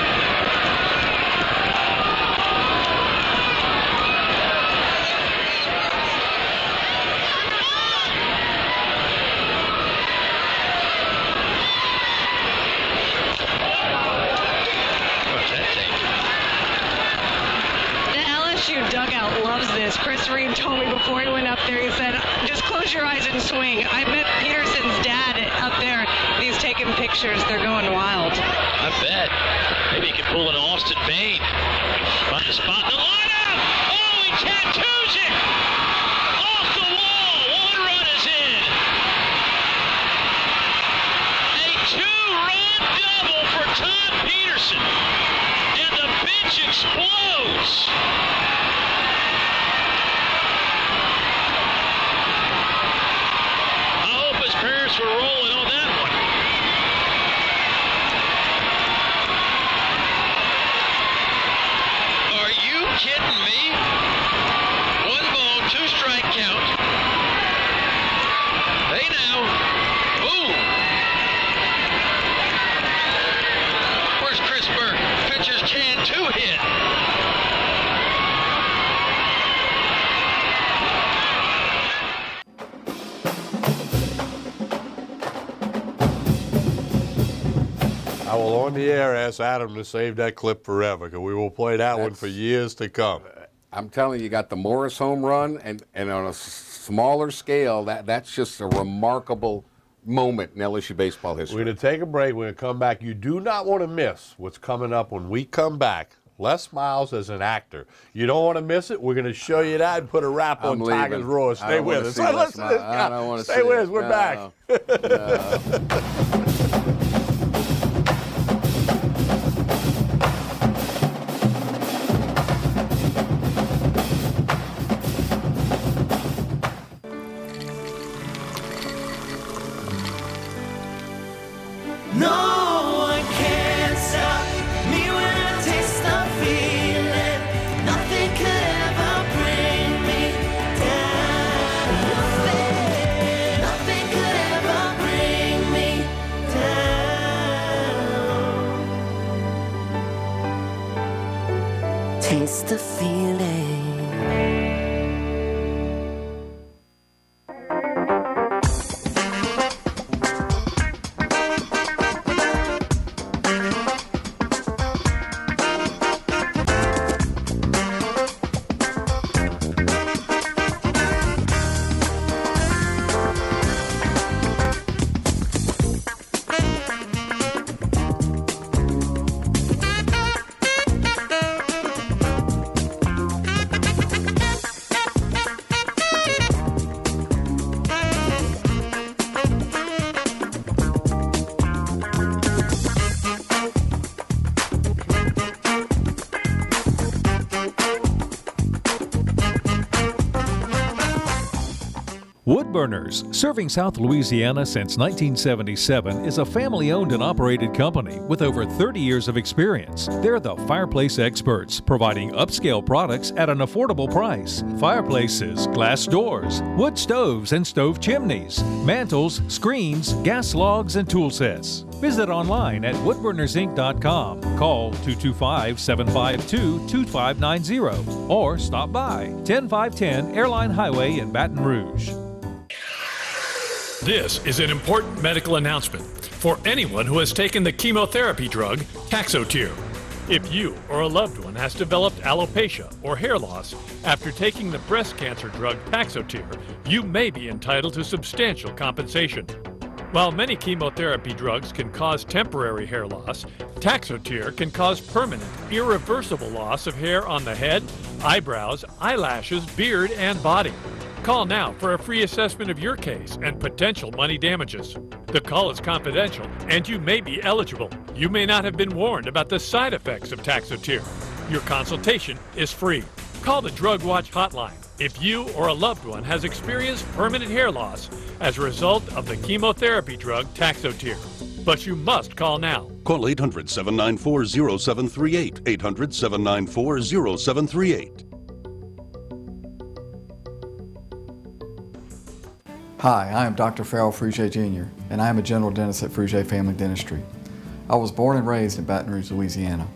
Dugout loves this. Chris Reed told me before he went up there, he said, just close your eyes and swing. I met Peterson's dad up there. He's taking pictures. They're going wild. I bet. Maybe he can pull an Austin Bain. On the spot in the lineup. Oh, he tattoos it. Off the wall. 1 run is in. A 2-run double for Todd Peterson. And the bench explodes. We're rolling on that one. Are you kidding me? 1 ball, 2 strike count. Hey now. Boom. Where's Chris Burke? Pitcher's can 2 hit. I will on the air ask Adam to save that clip forever, because we will play that one for years to come. I'm telling you, you got the Morris home run, and on a smaller scale, that's just a remarkable moment in LSU baseball history. We're going to take a break. We're going to come back. You do not want to miss what's coming up when we come back. Les Miles as an actor. You don't want to miss it. We're going to show you that and put a wrap on Tigers Roar. Stay with us. I don't want to Stay with us. We're back. No one can stop me when I taste the feeling. Nothing could ever bring me down. Nothing could ever bring me down. Taste the feeling. Wood Burners, serving South Louisiana since 1977, is a family-owned and operated company with over 30 years of experience. They're the fireplace experts, providing upscale products at an affordable price. Fireplaces, glass doors, wood stoves and stove chimneys, mantles, screens, gas logs, and tool sets. Visit online at woodburnersinc.com. Call 225-752-2590 or stop by 10510 Airline Highway in Baton Rouge. This is an important medical announcement for anyone who has taken the chemotherapy drug Taxotere. If you or a loved one has developed alopecia or hair loss after taking the breast cancer drug Taxotere, you may be entitled to substantial compensation. While many chemotherapy drugs can cause temporary hair loss, Taxotere can cause permanent, irreversible loss of hair on the head, eyebrows, eyelashes, beard, and body. Call now for a free assessment of your case and potential money damages. The call is confidential and you may be eligible. You may not have been warned about the side effects of Taxotere. Your consultation is free. Call the Drug Watch hotline if you or a loved one has experienced permanent hair loss as a result of the chemotherapy drug Taxotere. But you must call now. Call 800-794-0738. 800-794-0738. Hi, I am Dr. Farrell Frugier Jr., and I am a general dentist at Frugier Family Dentistry. I was born and raised in Baton Rouge, Louisiana.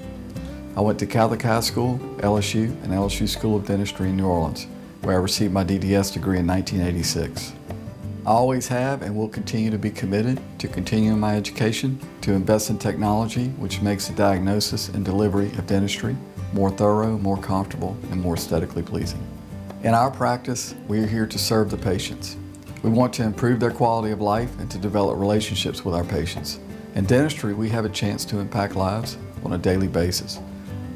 I went to Catholic High School, LSU, and LSU School of Dentistry in New Orleans, where I received my DDS degree in 1986. I always have and will continue to be committed to continuing my education, to invest in technology which makes the diagnosis and delivery of dentistry more thorough, more comfortable, and more aesthetically pleasing. In our practice, we are here to serve the patients. We want to improve their quality of life and to develop relationships with our patients. In dentistry, we have a chance to impact lives on a daily basis,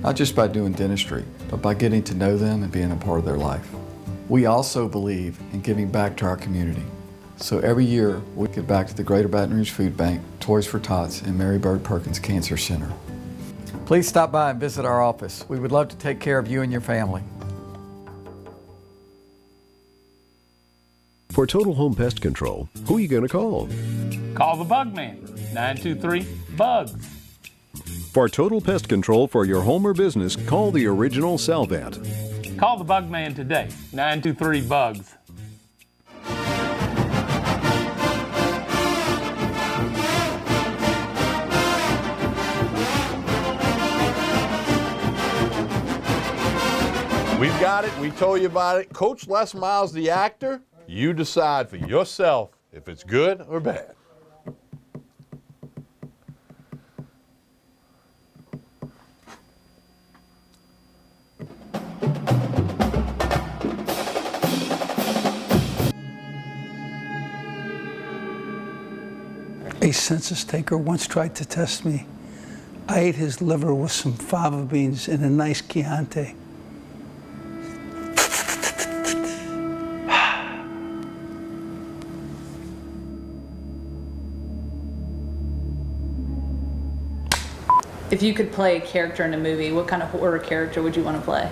not just by doing dentistry, but by getting to know them and being a part of their life. We also believe in giving back to our community. So every year, we give back to the Greater Baton Rouge Food Bank, Toys for Tots, and Mary Bird Perkins Cancer Center. Please stop by and visit our office. We would love to take care of you and your family. For Total Home Pest Control, who are you going to call? Call the Bug Man, 923-BUGS. For total pest control for your home or business, call the original Salvant. Call the Bug Man today, 923-BUGS. We've got it. We told you about it. Coach Les Miles, the actor. You decide for yourself if it's good or bad. A census taker once tried to test me. I ate his liver with some fava beans and a nice Chianti. If you could play a character in a movie, what kind of horror character would you want to play?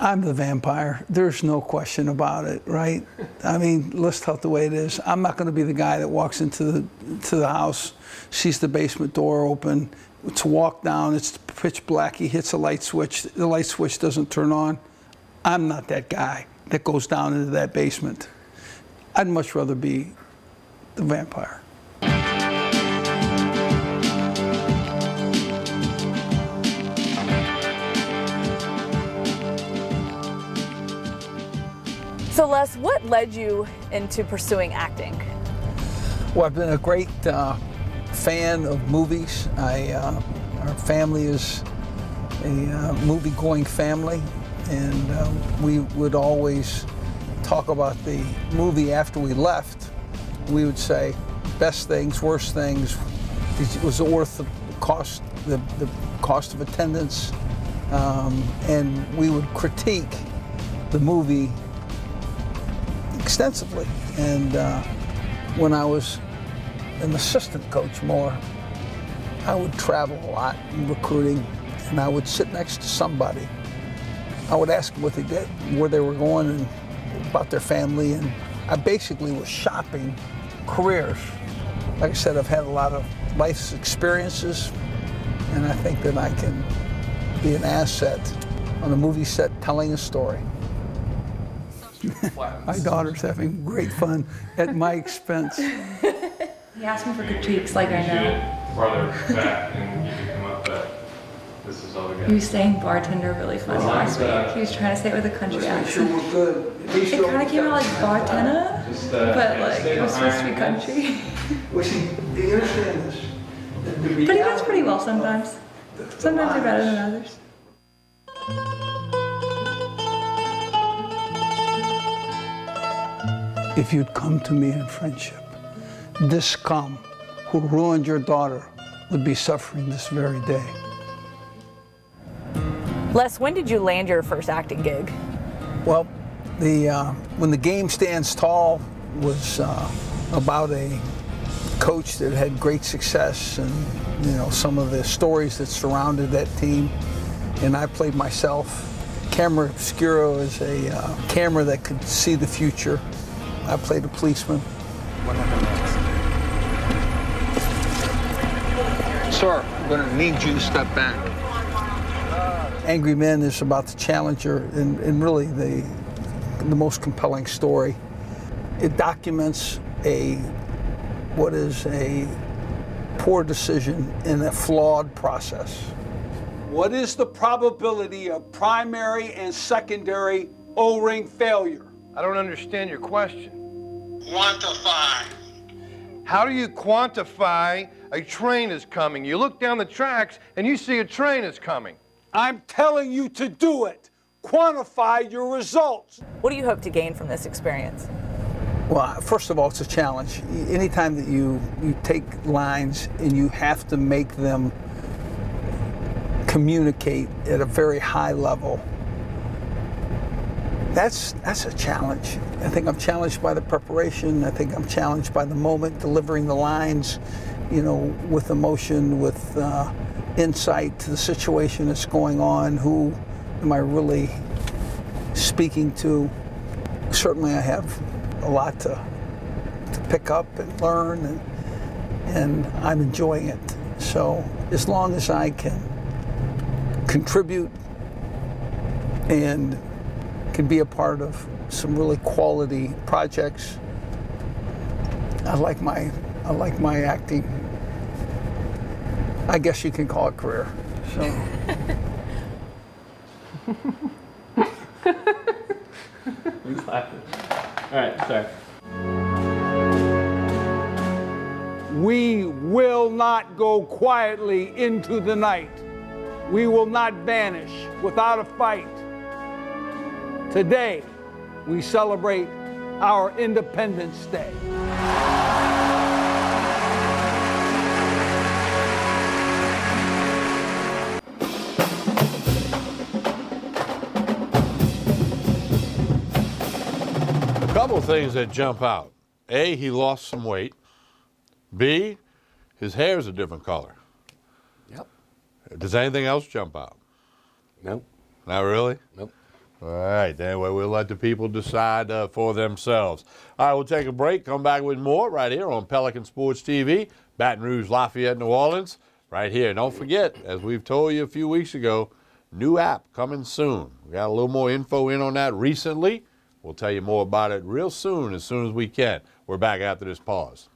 I'm the vampire. There's no question about it, right? I mean, let's tell it the way it is. I'm not going to be the guy that walks into the house, sees the basement door open, to walk down, it's pitch black, he hits a light switch, the light switch doesn't turn on. I'm not that guy that goes down into that basement. I'd much rather be the vampire. So Les, what led you into pursuing acting? Well, I've been a great fan of movies. Our family is a movie-going family, and we would always talk about the movie after we left. We would say, best things, worst things. Was it worth the cost of attendance? And we would critique the movie extensively. And when I was an assistant coach more, I would travel a lot in recruiting, and I would sit next to somebody. I would ask them what they did, where they were going, and about their family, and I basically was shopping careers. Like I said, I've had a lot of life's experiences, and I think that I can be an asset on a movie set telling a story. My daughter's having great fun at my expense. He asked me for critiques, like I know. Farther back and you can come up, but this is all we got. He was saying bartender really funny last week. He was trying to say it with a country accent. It kind of came out like bartender, but like it was supposed to be country. Well, see, you understand this. But he does pretty well sometimes. Sometimes he's better than others. If you'd come to me in friendship, this scum who ruined your daughter would be suffering this very day. Les, when did you land your first acting gig? Well, when The Game Stands Tall was about a coach that had great success, and some of the stories that surrounded that team, and I played myself. Camera Obscuro is a camera that could see the future. I played a policeman. What happened next? Sir, I'm going to need you to step back. Angry Men is about the challenger and really the most compelling story. It documents what is a poor decision in a flawed process. What is the probability of primary and secondary O-ring failure? I don't understand your question. Quantify. How do you quantify a train is coming? You look down the tracks and you see a train is coming. I'm telling you to do it. Quantify your results. What do you hope to gain from this experience? Well, first of all, it's a challenge. Anytime that you take lines and you have to make them communicate at a very high level, that's a challenge. I think I'm challenged by the preparation. I think I'm challenged by the moment, delivering the lines, with emotion, with insight to the situation that's going on. Who am I really speaking to? Certainly I have a lot to pick up and learn, and I'm enjoying it. So as long as I can contribute and can be a part of some really quality projects, I like my acting. I guess you can call it career. So. We clapped it. All right, sorry. We will not go quietly into the night. We will not vanish without a fight. Today, we celebrate our Independence Day. A couple of things that jump out. A, he lost some weight. B, his hair is a different color. Yep. Does anything else jump out? Nope. Not really? Nope. All right, anyway, we'll let the people decide for themselves. All right, we'll take a break, come back with more right here on Pelican Sports TV, Baton Rouge, Lafayette, New Orleans, right here. Don't forget, as we've told you a few weeks ago, new app coming soon. We got a little more info in on that recently. We'll tell you more about it real soon as we can. We're back after this pause.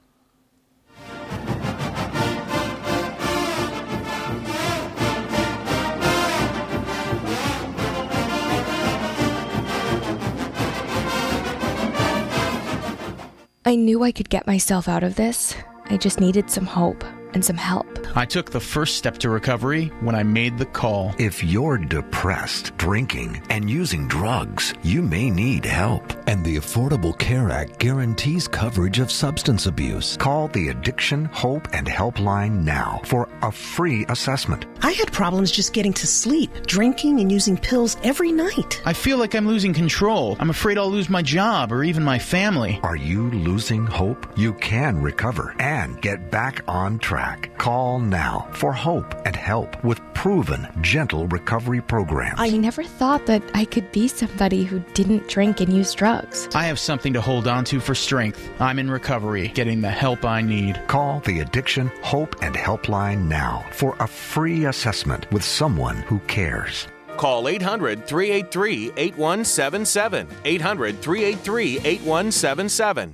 I knew I could get myself out of this. I just needed some hope and some help. I took the first step to recovery when I made the call. If you're depressed, drinking, and using drugs, you may need help. And the Affordable Care Act guarantees coverage of substance abuse. Call the Addiction, Hope, and Helpline now for a free assessment. I had problems just getting to sleep, drinking and using pills every night. I feel like I'm losing control. I'm afraid I'll lose my job or even my family. Are you losing hope? You can recover and get back on track. track. Call now for hope and help with proven, gentle recovery programs. I never thought that I could be somebody who didn't drink and use drugs. I have something to hold on to for strength. I'm in recovery, getting the help I need. Call the Addiction Hope and Helpline now for a free assessment with someone who cares. Call 800-383-8177. 800-383-8177.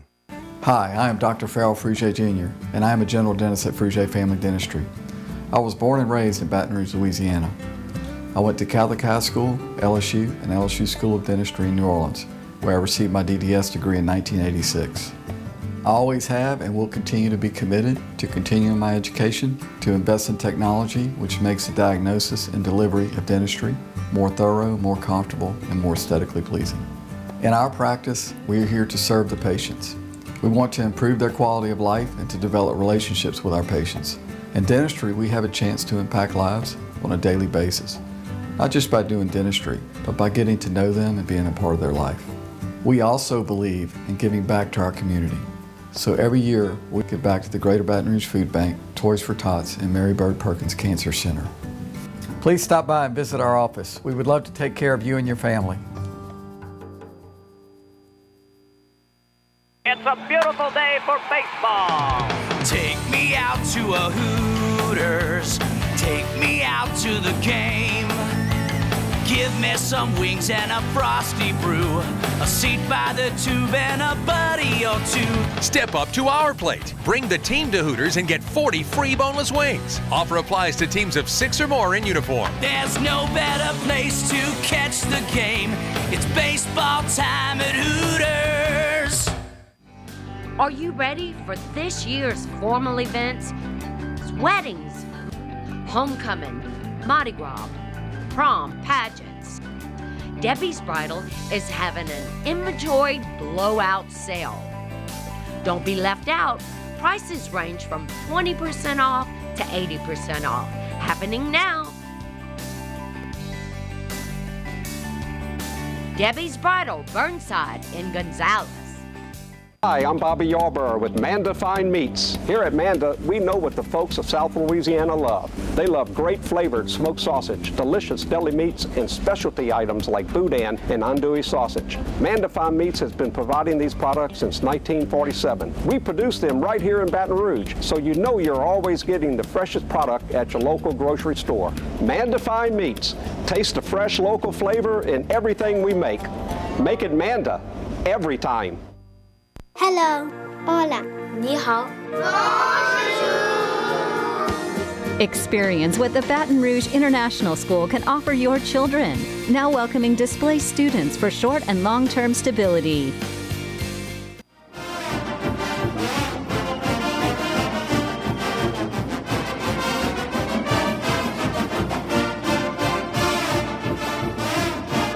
Hi, I am Dr. Farrell Frugier Jr., and I am a general dentist at Frugier Family Dentistry. I was born and raised in Baton Rouge, Louisiana. I went to Catholic High School, LSU, and LSU School of Dentistry in New Orleans, where I received my DDS degree in 1986. I always have and will continue to be committed to continuing my education, to invest in technology which makes the diagnosis and delivery of dentistry more thorough, more comfortable, and more aesthetically pleasing. In our practice, we are here to serve the patients. We want to improve their quality of life and to develop relationships with our patients. In dentistry, we have a chance to impact lives on a daily basis, not just by doing dentistry, but by getting to know them and being a part of their life. We also believe in giving back to our community. So every year, we give back to the Greater Baton Rouge Food Bank, Toys for Tots, and Mary Bird Perkins Cancer Center. Please stop by and visit our office. We would love to take care of you and your family. It's a beautiful day for baseball. Take me out to a Hooters. Take me out to the game. Give me some wings and a frosty brew. A seat by the tube and a buddy or two. Step up to our plate. Bring the team to Hooters and get 40 free boneless wings. Offer applies to teams of 6 or more in uniform. There's no better place to catch the game. It's baseball time at Hooters. Are you ready for this year's formal events? Weddings, homecoming, Mardi Gras, prom, pageants. Debbie's Bridal is having an inventory blowout sale. Don't be left out. Prices range from 20% off to 80% off. Happening now. Debbie's Bridal, Burnside in Gonzales. Hi, I'm Bobby Yarborough with Manda Fine Meats. Here at Manda, we know what the folks of South Louisiana love. They love great flavored smoked sausage, delicious deli meats, and specialty items like boudin and andouille sausage. Manda Fine Meats has been providing these products since 1947. We produce them right here in Baton Rouge, so you know you're always getting the freshest product at your local grocery store. Manda Fine Meats. Taste the fresh local flavor in everything we make. Make it Manda every time. Hello. Hola. Ni hao. Experience what the Baton Rouge International School can offer your children. Now welcoming displaced students for short and long-term stability.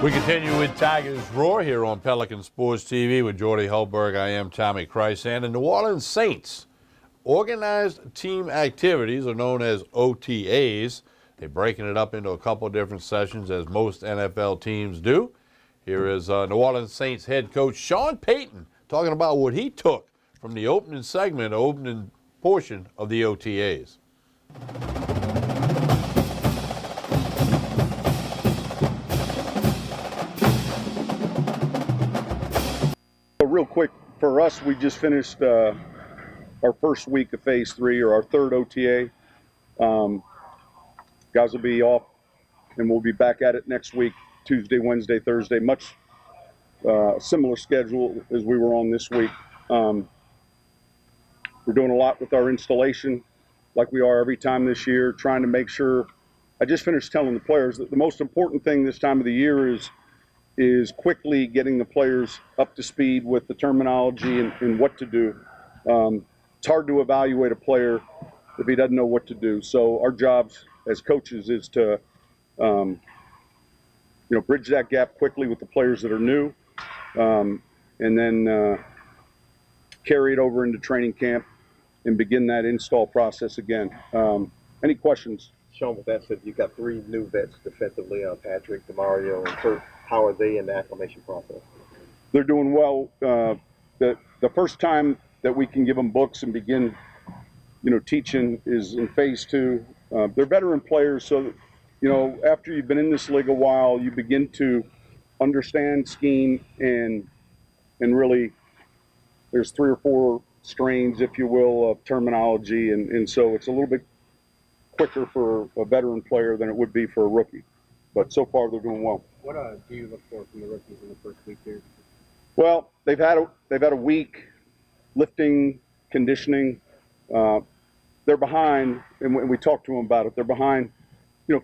We continue with Tigers Roar here on Pelican Sports TV with Jordy Hultberg. I am Tommy Krysan. And New Orleans Saints organized team activities are known as OTAs. They're breaking it up into a couple of different sessions as most NFL teams do. Here is New Orleans Saints head coach Sean Payton talking about what he took from the opening segment, opening portion of the OTAs. Real quick, for us, we just finished our first week of Phase 3, or our third OTA. Guys will be off, and we'll be back at it next week, Tuesday, Wednesday, Thursday. Much similar schedule as we were on this week. We're doing a lot with our installation, like we are every time this year, trying to make sure. I just finished telling the players that the most important thing this time of the year is quickly getting the players up to speed with the terminology and what to do. It's hard to evaluate a player if he doesn't know what to do. So our jobs as coaches is to, bridge that gap quickly with the players that are new, and then carry it over into training camp and begin that install process again. Any questions? Sean, with that said, you've got 3 new vets defensively, Patrick, DeMario, and Kurt. How are they in the acclimation process? They're doing well. The first time that we can give them books and begin teaching is in phase 2. They're veteran players, so after you've been in this league a while, you begin to understand scheme and really there's 3 or 4 strains, if you will, of terminology, and so it's a little bit quicker for a veteran player than it would be for a rookie. But so far they're doing well. What do you look for from the rookies in the first week here? Well, they've had a week lifting, conditioning. They're behind, and we talked to them about it. They're behind,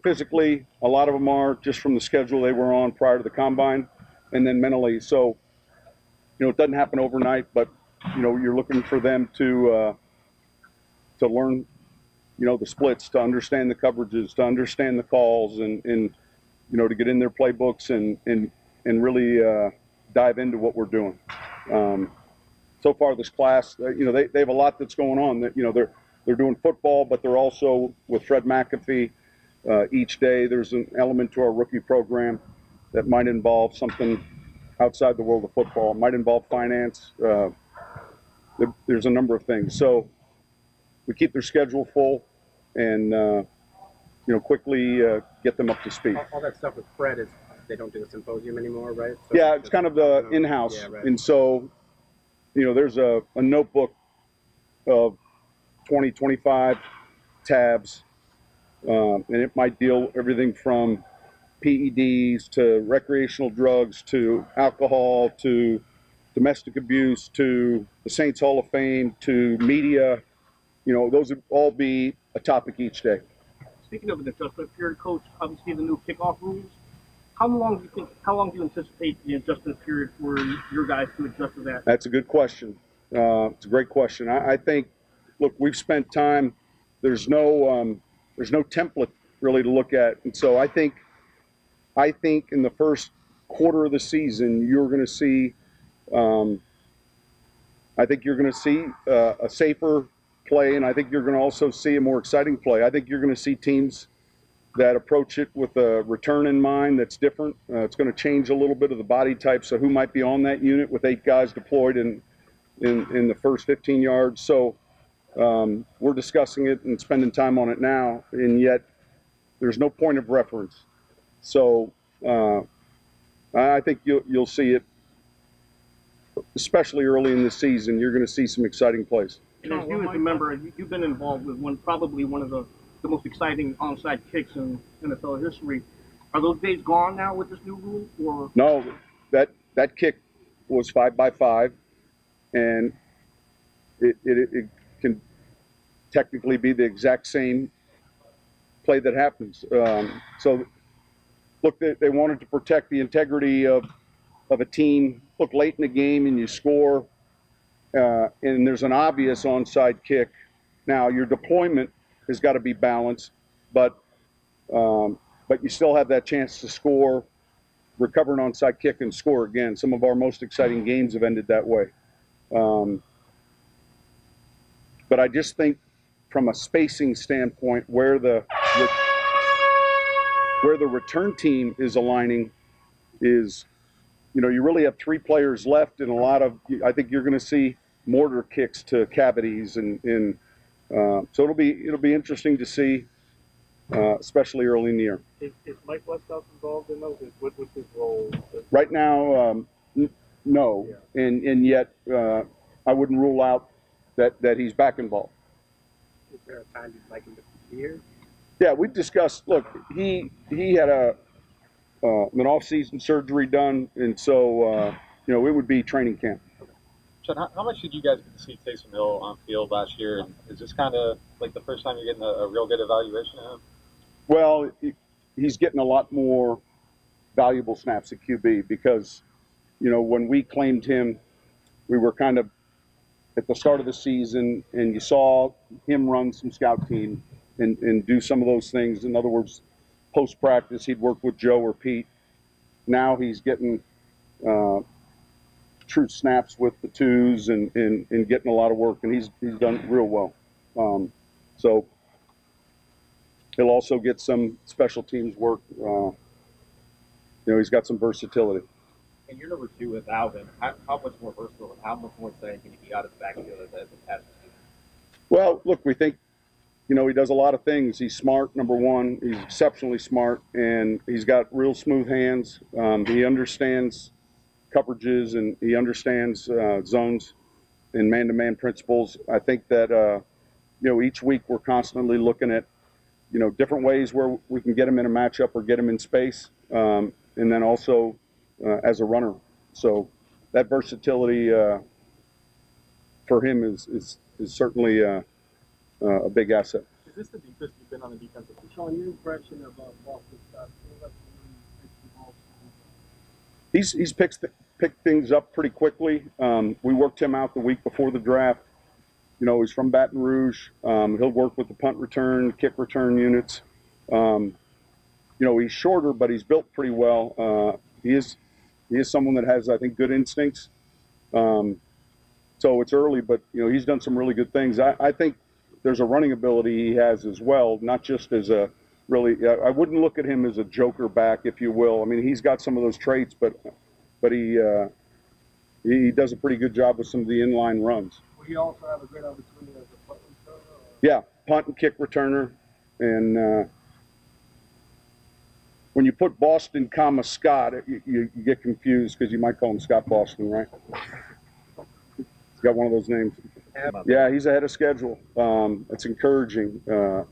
physically. A lot of them are just from the schedule they were on prior to the combine, and then mentally. So, it doesn't happen overnight, but you're looking for them to learn, the splits, to understand the coverages, to understand the calls, and to get in their playbooks and really dive into what we're doing. So far, this class, they have a lot that's going on. That they're doing football, but they're also with Fred McAfee each day. There's an element to our rookie program that might involve something outside the world of football. It might involve finance. There's a number of things. So we keep their schedule full and quickly get them up to speed. All that stuff with Fred is they don't do a symposium anymore, right? So yeah, it's kind of the in-house. Yeah, right. And so, there's a notebook of 20, 25 tabs, and it might deal everything from PEDs to recreational drugs to alcohol to domestic abuse to the Saints Hall of Fame to media. Those would all be a topic each day. Speaking of an adjustment period, Coach, obviously the new kickoff rules. How long do you anticipate the adjustment period for your guys to adjust to that? That's a good question. It's a great question. I think, look, we've spent time. There's no template really to look at, and so I think in the first quarter of the season you're going to see. I think you're going to see a safer play, and I think you're going to also see a more exciting play. I think you're going to see teams that approach it with a return in mind that's different. It's going to change a little bit of the body type, so who might be on that unit with 8 guys deployed in the first 15 yards. So we're discussing it and spending time on it now, and yet there's no point of reference. So I think you'll see it, especially early in the season. You're going to see some exciting plays. And as you as a member, you've been involved with probably one of the most exciting onside kicks in NFL history. Are those days gone now with this new rule? Or no, that kick was 5x5, and it can technically be the exact same play that happens. So, look, they wanted to protect the integrity of a team. Look, late in the game and you score, and there's an obvious onside kick. Now, your deployment has got to be balanced, but you still have that chance to score, recover an onside kick, and score again. Some of our most exciting games have ended that way. But I just think from a spacing standpoint, where the return team is aligning is, you really have 3 players left, and I think you're going to see mortar kicks to cavities, and so it'll be interesting to see, especially early in the year. Is Mike Westhouse involved in those? What's his role? Right now, no, yeah. and yet I wouldn't rule out that he's back involved. Is there a time you'd like him to be here? Yeah, we've discussed. Look, he had an off-season surgery done, and so it would be training camp. Chad, how much did you guys get to see Taysom Hill on field last year? And is this kind of like the first time you're getting a real good evaluation of him? Well, he's getting a lot more valuable snaps at QB because, when we claimed him, we were kind of at the start of the season, and you saw him run some scout team and do some of those things. In other words, post-practice, he'd work with Joe or Pete. Now he's getting true snaps with the twos and getting a lot of work, and he's done real well. So he'll also get some special teams work. He's got some versatility. And you're number 2 with Alvin. How much more versatile and how much more exciting can he be out of the backfield as a pass receiver? Well, look, we think, he does a lot of things. He's smart, number one. He's exceptionally smart, and he's got real smooth hands. He understands coverages, and he understands zones and man-to-man principles. I think that, each week we're constantly looking at, different ways where we can get him in a matchup or get him in space, and then also as a runner. So that versatility for him is certainly a big asset. Is this the deepest you've been on the defensive team? Sean, your impression of Boston Scott? He's picked things up pretty quickly. We worked him out the week before the draft. He's from Baton Rouge. He'll work with the punt return, kick return units. He's shorter, but he's built pretty well. He is someone that has, I think, good instincts. So it's early, but he's done some really good things. I think there's a running ability he has as well, not just as a really. I wouldn't look at him as a joker back, if you will. I mean, he's got some of those traits, but he does a pretty good job with some of the inline runs. Will he also have a great opportunity as a punt returner? Yeah, punt and kick returner, and when you put Boston, Scott, you get confused because you might call him Scott Boston, right? He's got one of those names. Yeah, he's ahead of schedule. It's encouraging. I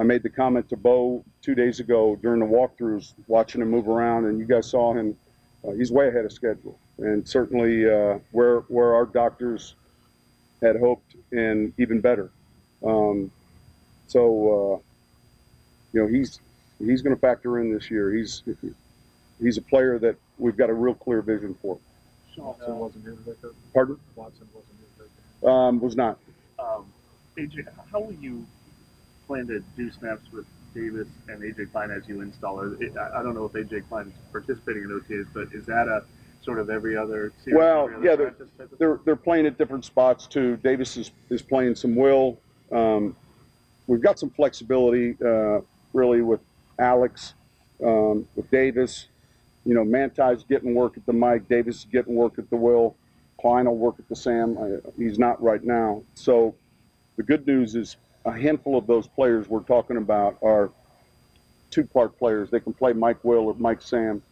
made the comment to Bo 2 days ago during the walkthroughs, watching him move around, and you guys saw him. He's way ahead of schedule, and certainly where our doctors had hoped, and even better. He's going to factor in this year. He's a player that we've got a real clear vision for. Watson wasn't here today. Pardon? Watson wasn't here today. Was not. AJ, how will you plan to do snaps with Davis and AJ Klein as you install? I don't know if AJ Klein is participating in OTAs, but is that a sort of every other series? Well, yeah, they're playing at different spots too. Davis is playing some will. We've got some flexibility really with Alex, with Davis. Manti's getting work at the Mike. Davis is getting work at the Will. Klein will work at the Sam. He's not right now. So the good news is a handful of those players we're talking about are two-part players. They can play Mike Will or Mike Sam.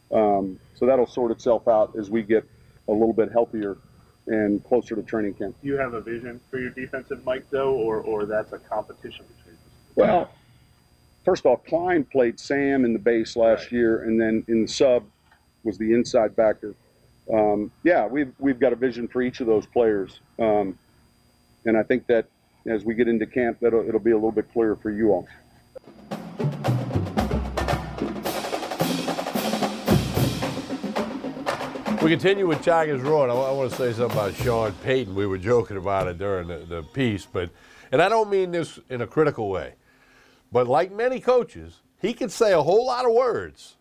So that'll sort itself out as we get a little bit healthier and closer to training camp. Do you have a vision for your defensive Mike, though, or that's a competition between us? Well, first off, Klein played Sam in the base last year, and then in the sub was the inside backer. We've got a vision for each of those players, and I think that as we get into camp, it'll be a little bit clearer for you all. We continue with Tigers Raw, and I want to say something about Sean Payton. We were joking about it during the piece, and I don't mean this in a critical way. But like many coaches, he can say a whole lot of words,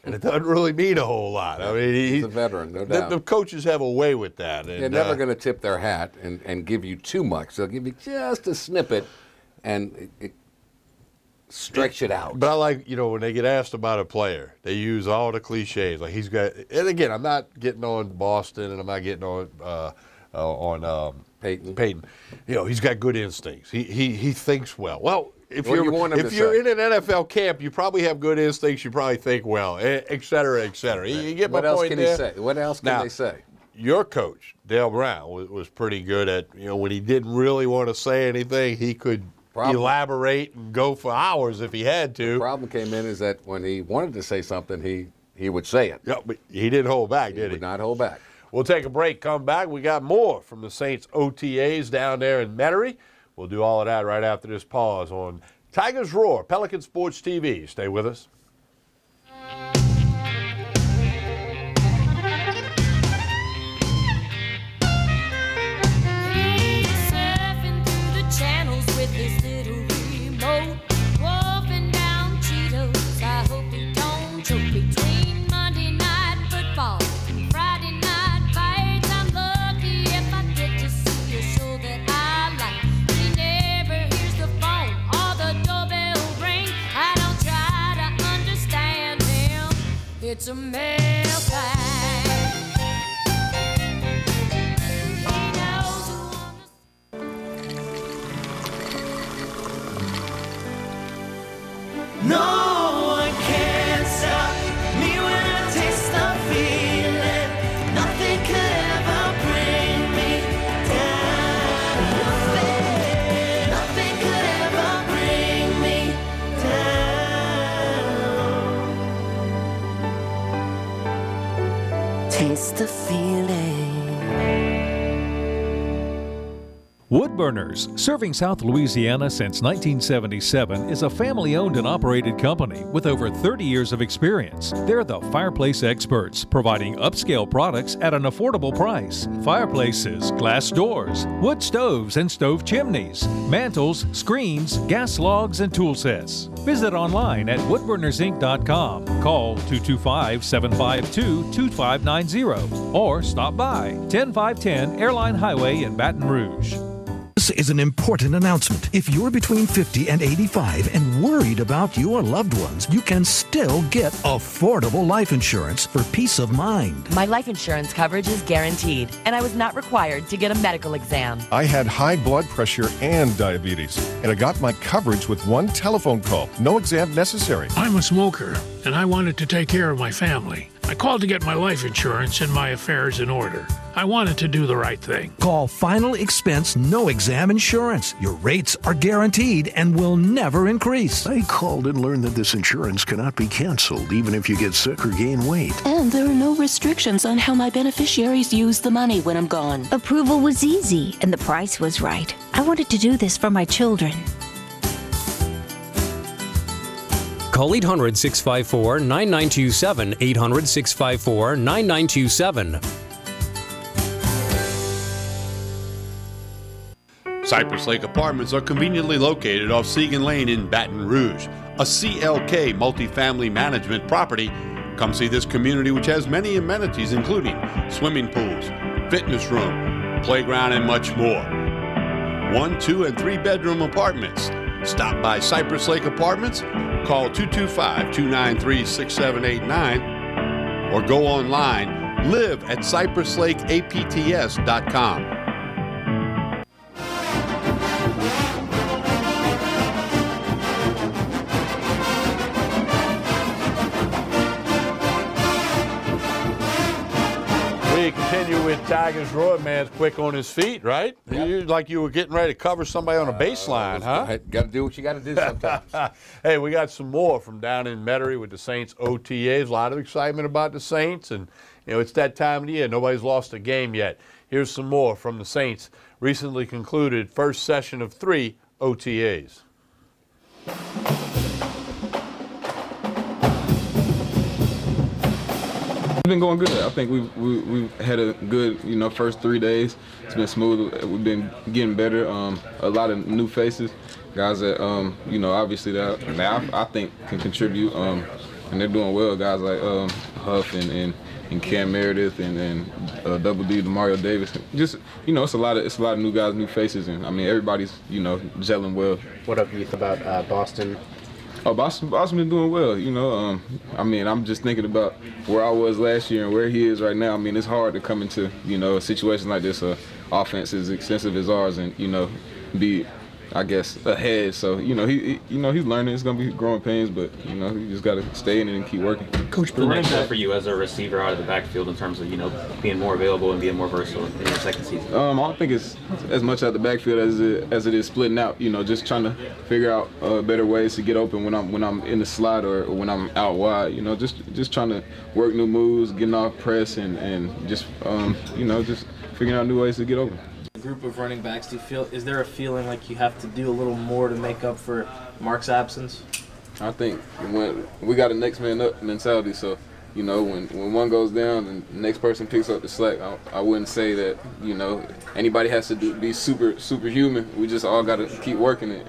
and it doesn't really mean a whole lot. I mean, he's a veteran, no doubt. The coaches have a way with that. And, they're never going to tip their hat and give you too much. They'll give you just a snippet and stretch it out. But I like, when they get asked about a player, they use all the cliches. Like he's got, and again, I'm not getting on Boston, and I'm not getting on Payton. He's got good instincts. He thinks well. Well, if you're in an NFL camp, you probably have good instincts. You probably think well, et cetera, et cetera. You get my point there? What else can they say? Your coach, Dale Brown, was pretty good at, when he didn't really want to say anything, he could elaborate and go for hours if he had to. The problem came in is that when he wanted to say something, he would say it. Yeah, but he didn't hold back, did he? He would not hold back. We'll take a break, come back. We got more from the Saints OTAs down there in Metairie. We'll do all of that right after this pause on Tigers Roar, Pelican Sports TV. Stay with us. It's a male flag. No one can stop me when I taste the feeling. Nothing could ever bring me down. Nothing could ever bring me down. Taste the feeling. Woodburners, serving South Louisiana since 1977, is a family-owned and operated company with over 30 years of experience. They're the fireplace experts, providing upscale products at an affordable price. Fireplaces, glass doors, wood stoves and stove chimneys, mantles, screens, gas logs, and tool sets. Visit online at woodburnersinc.com. Call 225-752-2590 or stop by 10510 Airline Highway in Baton Rouge. This is an important announcement. If you're between 50 and 85 and worried about your loved ones, you can still get affordable life insurance for peace of mind. My life insurance coverage is guaranteed, and I was not required to get a medical exam. I had high blood pressure and diabetes, and I got my coverage with one telephone call. No exam necessary. I'm a smoker, and I wanted to take care of my family. I called to get my life insurance and my affairs in order. I wanted to do the right thing. Call Final Expense No Exam Insurance. Your rates are guaranteed and will never increase. I called and learned that this insurance cannot be canceled even if you get sick or gain weight. And there are no restrictions on how my beneficiaries use the money when I'm gone. Approval was easy and the price was right. I wanted to do this for my children. Call 800-654-9927, 800-654-9927. Cypress Lake Apartments are conveniently located off Segan Lane in Baton Rouge, a CLK multifamily management property. Come see this community, which has many amenities including swimming pools, fitness room, playground, and much more. 1, 2, and 3 bedroom apartments. Stop by Cypress Lake Apartments, call 225-293-6789, or go online, live at cypresslakeapts.com. We continue with Tigers Roar. Man's quick on his feet, right? Yep. You like you were getting ready to cover somebody on a baseline, huh? Got to do what you got to do sometimes. Hey, we got some more from down in Metairie with the Saints OTAs. A lot of excitement about the Saints, and you know it's that time of the year. Nobody's lost a game yet. Here's some more from the Saints' recently concluded first session of 3 OTAs. It's been going good. I think we've had a good, first 3 days. It's been smooth. We've been getting better. A lot of new faces, guys that obviously that I think can contribute, and they're doing well. Guys like Huff and Cam Meredith and Double D, Demario Davis. Just it's a lot of new guys, new faces, and I mean everybody's gelling well. What have you thought about Boston? Oh, Boston been doing well, I mean, I'm just thinking about where I was last year and where he is right now. I mean, it's hard to come into, a situation like this, offense as extensive as ours, and, be, I guess, ahead. So, he's learning. It's going to be growing pains, but, he just got to stay in it and keep working. Coach, the next step for you as a receiver out of the backfield in terms of, being more available and being more versatile in your second season? I don't think it's as much out the backfield as it is splitting out, just trying to figure out better ways to get open when I'm in the slot or when I'm out wide, just trying to work new moves, getting off press and just, just figuring out new ways to get open. Group of running backs, is there a feeling like you have to do a little more to make up for Mark's absence? I think when we got a next man up mentality, so when one goes down and the next person picks up the slack, I wouldn't say that anybody has to be superhuman. We just all got to keep working it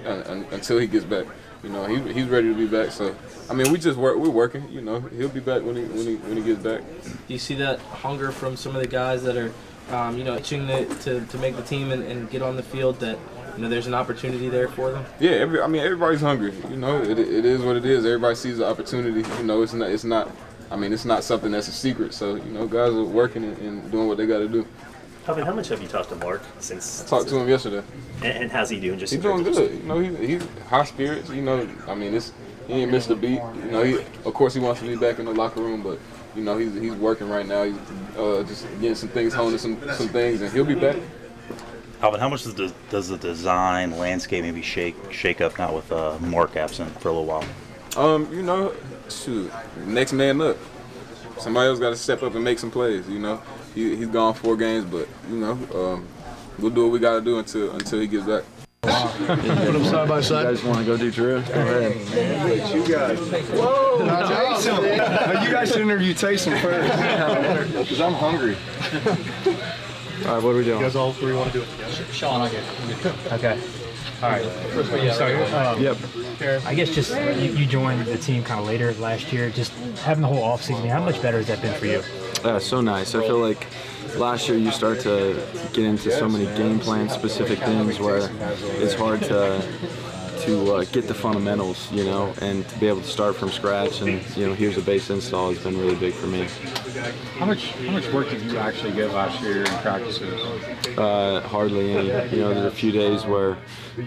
until he gets back. He's ready to be back. So I mean, we're working. He'll be back when he gets back. Do you see that hunger from some of the guys that are itching to make the team and get on the field, that there's an opportunity there for them? Yeah, everybody's hungry. It is what it is. Everybody sees the opportunity. It's not something that's a secret. So guys are working and doing what they got to do. How much have you talked to Mark since? I talked to him yesterday. And how's he doing? He's doing good. He's high spirits. he ain't missed a beat. You know, of course he wants to be back in the locker room, but you know he's working right now. He's just getting some things, honing some things, and he'll be back. Alvin, how much does the design landscape maybe shake up now with Mark absent for a little while? You know, shoot, next man up. Somebody else got to step up and make some plays. You know, he's gone 4 games, but you know, we'll do what we got to do until he gets back. Put them side by side. You guys want to go do drill? Go ahead. You guys. Whoa! Taysom. You guys should interview Taysom first. Because I'm hungry. All right, what are we doing? You guys all 3 want to do it together? Sean, I'll get it. Okay. All right. Yep. I guess just you joined the team kind of later last year. Just having the whole offseason, how much better has that been for you? So nice. I feel like last year you start to get into so many game plan specific things where it's hard to get the fundamentals, you know, and to be able to start from scratch and, you know, here's a base install has been really big for me. How much work did you actually get last year in practices? Hardly any. You know, there's a few days where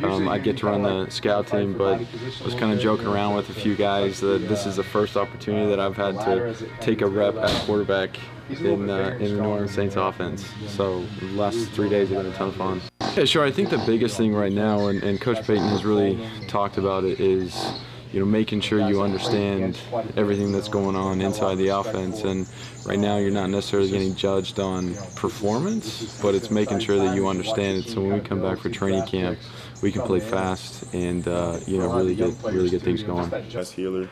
I get to run the scout team, but I was kind of joking around with a few guys that this is the first opportunity that I've had to take a rep at quarterback in the New Orleans Saints offense. So the last 3 days have been a ton of fun. Yeah, sure. I think the biggest thing right now, and Coach Payton has really talked about it, is making sure you understand everything that's going on inside the offense. And right now you're not necessarily getting judged on performance, but it's making sure that you understand it. So when we come back for training camp, we can play fast and really get things going. That's healer.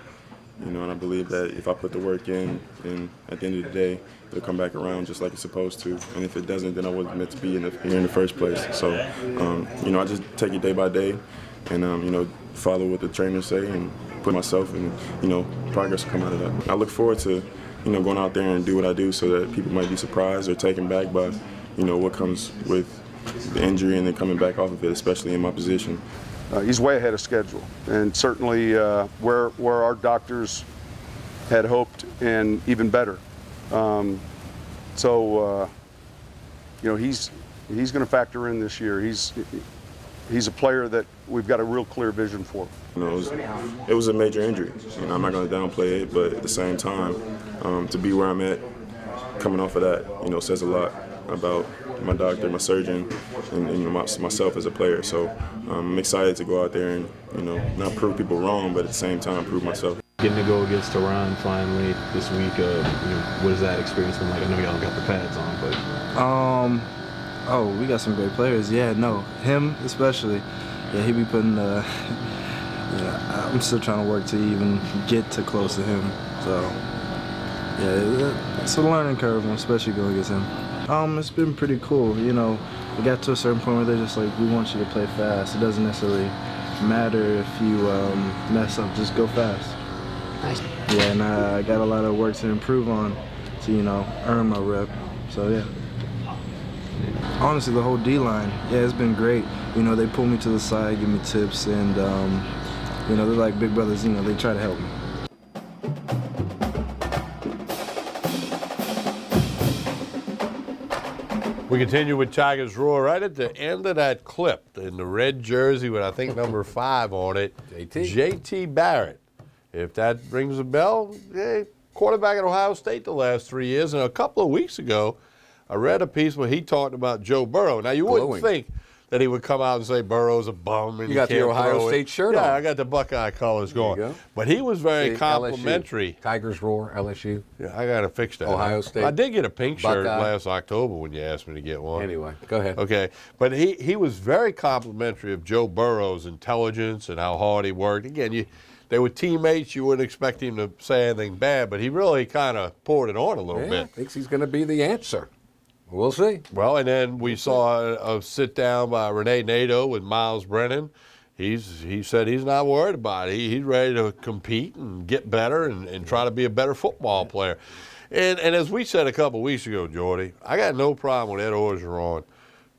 And I believe that if I put the work in, and at the end of the day, it'll come back around just like it's supposed to. And if it doesn't, then I wasn't meant to be here in the first place. So, I just take it day by day and, follow what the trainers say and put myself in, progress will come out of that. I look forward to, going out there and do what I do so that people might be surprised or taken back by, what comes with the injury and then coming back off of it, especially in my position. He's way ahead of schedule, and certainly where our doctors had hoped, and even better. He's going to factor in this year. He's a player that we've got a real clear vision for. It was a major injury. I'm not going to downplay it, but at the same time, to be where I'm at, coming off of that, says a lot about my doctor, my surgeon, and myself as a player. So I'm excited to go out there and not prove people wrong, but at the same time prove myself. Getting to go against Tehran finally this week, what has that experience been like? I know y'all got the pads on, but we got some great players. Yeah, no, him especially. Yeah, he be putting the. I'm still trying to work to even get to close to him. So yeah, it's a learning curve, especially going against him. It's been pretty cool. We got to a certain point where they're just like, we want you to play fast. It doesn't necessarily matter if you mess up, just go fast. Nice. Yeah, and I got a lot of work to improve on to, earn my rep. So yeah. Honestly, the whole D-line, yeah, it's been great. They pull me to the side, give me tips, and they're like big brothers. They try to help me. We continue with Tigers Roar right at the end of that clip in the red jersey with, I think, number 5 on it. JT Barrett. If that rings a bell, quarterback at Ohio State the last 3 years. And a couple of weeks ago, I read a piece where he talked about Joe Burrow. Now, you wouldn't think that he would come out and say Burrow's a bum. And you got the Ohio State shirt on. Yeah, I got the Buckeye colors going. But he was very complimentary. LSU. Tigers Roar, LSU. Yeah, I got to fix that. Ohio State. I did get a pink shirt Buckeye. last October when you asked me to get one. Anyway, go ahead. Okay, but he was very complimentary of Joe Burrow's intelligence and how hard he worked. Again, they were teammates. You wouldn't expect him to say anything bad, but he really kind of poured it on a little bit. Thinks he's going to be the answer. We'll see. Well, and then we saw a sit-down by Renee Nato with Miles Brennan. He said he's not worried about it. He's ready to compete and get better and try to be a better football player. And as we said a couple of weeks ago, Jordy, I got no problem with Ed Orgeron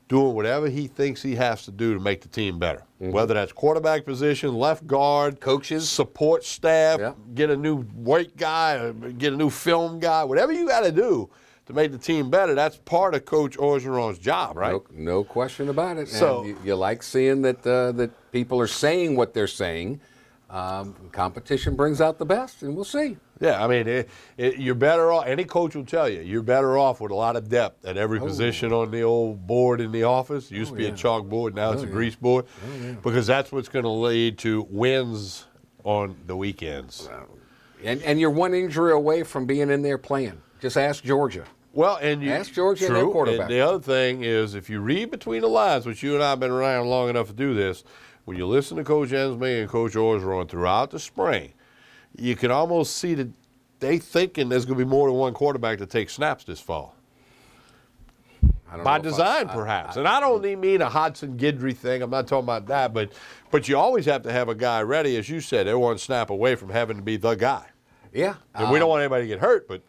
doing whatever he thinks he has to do to make the team better. Whether that's quarterback position, left guard, coaches, support staff, get a new weight guy, get a new film guy, whatever you got to do to make the team better. That's part of Coach Orgeron's job, right? No question about it. So and you like seeing that that people are saying what they're saying. Competition brings out the best, and we'll see. Yeah, I mean, you're better off. Any coach will tell you, you're better off with a lot of depth at every position on the old board in the office. It used to be a chalkboard, now it's a grease board, because that's what's going to lead to wins on the weekends. And you're one injury away from being in there playing. Just ask Georgia. Well, and ask Georgia and their quarterback. And the other thing is, if you read between the lines, which you and I have been around long enough to do this, when you listen to Coach Ensme and Coach Orgeron throughout the spring, you can almost see that they thinking there's going to be more than one quarterback to take snaps this fall. By design, perhaps. And I don't mean a Hodson Guidry thing. I'm not talking about that. But you always have to have a guy ready, as you said. They're one snap away from having to be the guy. Yeah. And we don't want anybody to get hurt, but.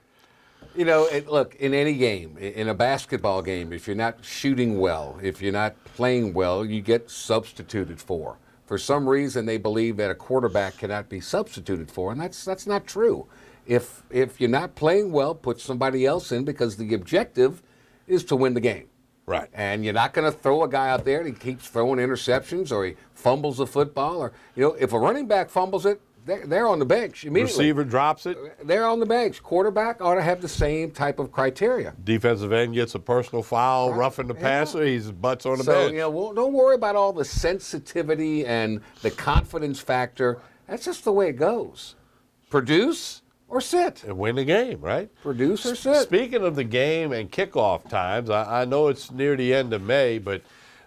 You know, look, in any game, in a basketball game, if you're not shooting well, if you're not playing well, you get substituted for. For some reason, they believe that a quarterback cannot be substituted for, and that's not true. If you're not playing well, put somebody else in, because the objective is to win the game. Right. And you're not going to throw a guy out there and he keeps throwing interceptions or he fumbles the football. Or, you know, if a running back fumbles it, they're on the bench immediately. Receiver drops it. They're on the bench. Quarterback ought to have the same type of criteria. Defensive end gets a personal foul, roughing the passer, he's butts on the bench. So, you know, well, don't worry about all the sensitivity and the confidence factor. That's just the way it goes. Produce or sit. And win the game, right? Produce or sit. Speaking of the game and kickoff times, I know it's near the end of May, but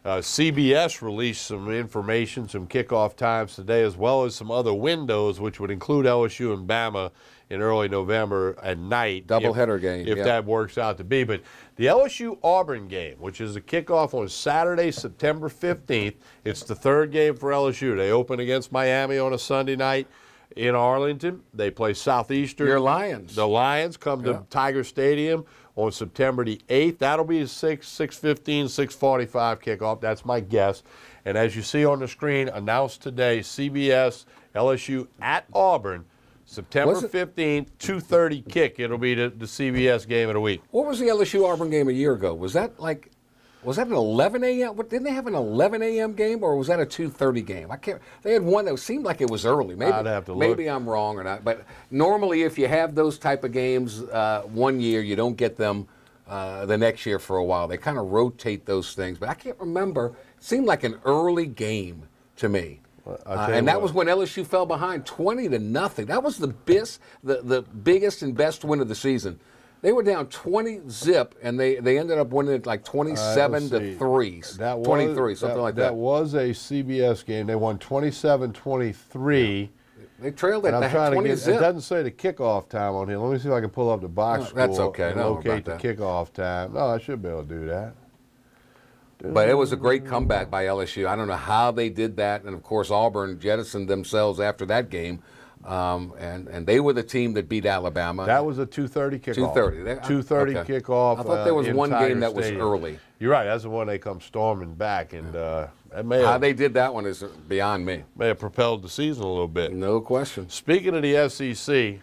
CBS released some information, some kickoff times today, as well as some other windows, which would include LSU and Bama in early November at night. Doubleheader game. If that works out to be. But the LSU-Auburn game, which is a kickoff on Saturday, September 15th, it's the third game for LSU. They open against Miami on a Sunday night in Arlington. They play Southeastern. Your Lions. The Lions come to Tiger Stadium on September the 8th. That'll be a 6:15, 6:45 kickoff. That's my guess. And as you see on the screen, announced today, CBS, LSU at Auburn, September 15th, 2:30 kick. It'll be the CBS game of the week. What was the LSU-Auburn game a year ago? Was that an 11 a.m.? Didn't they have an 11 a.m. game, or was that a 2:30 game? I can't. They had one that seemed like it was early. Maybe, I'd have to look. Maybe I'm wrong or not. But normally, if you have those type of games one year, you don't get them the next year for a while. They kind of rotate those things. But I can't remember. It seemed like an early game to me. And that was when LSU fell behind 20-0. That was the biggest and best win of the season. They were down 20-0, and they ended up winning it like 27-3. 23, something like that. That was a CBS game. They won 27-23. They trailed it. I'm trying to get. It doesn't say the kickoff time on here. Let me see if I can pull up the box score. That's okay. And locate the kickoff time. No, I should be able to do that. But it was a great comeback by LSU. I don't know how they did that, and of course Auburn jettisoned themselves after that game. And they were the team that beat Alabama. That was a 2:30 kickoff. 2:30. 2:30 kickoff. I thought there was one game that was early. You're right. That's the one they come storming back, and that may how they did that one is beyond me. May have propelled the season a little bit. No question. Speaking of the SEC,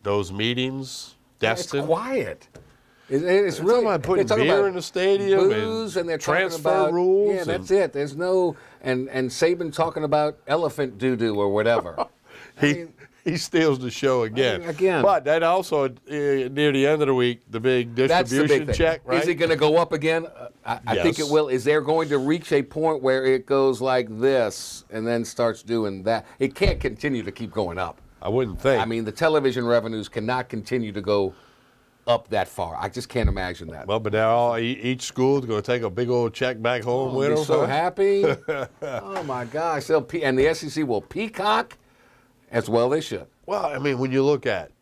those meetings, destined. It's quiet. It's really about putting beer in the stadium, booze, and they're transfer talking about rules. Yeah, that's it. There's no and Saban talking about elephant doo-doo or whatever. He steals the show again. Again. But that also, near the end of the week, the big distribution check, right? Is it going to go up again? I think it will. Is there going to reach a point where it goes like this and then starts doing that? It can't continue to keep going up. I wouldn't think. I mean, the television revenues cannot continue to go up that far. I just can't imagine that. Well, but now each school is going to take a big old check back home with them. Be so happy. Oh, my gosh. And the SEC will peacock. As well they should. Well, I mean, when you look at,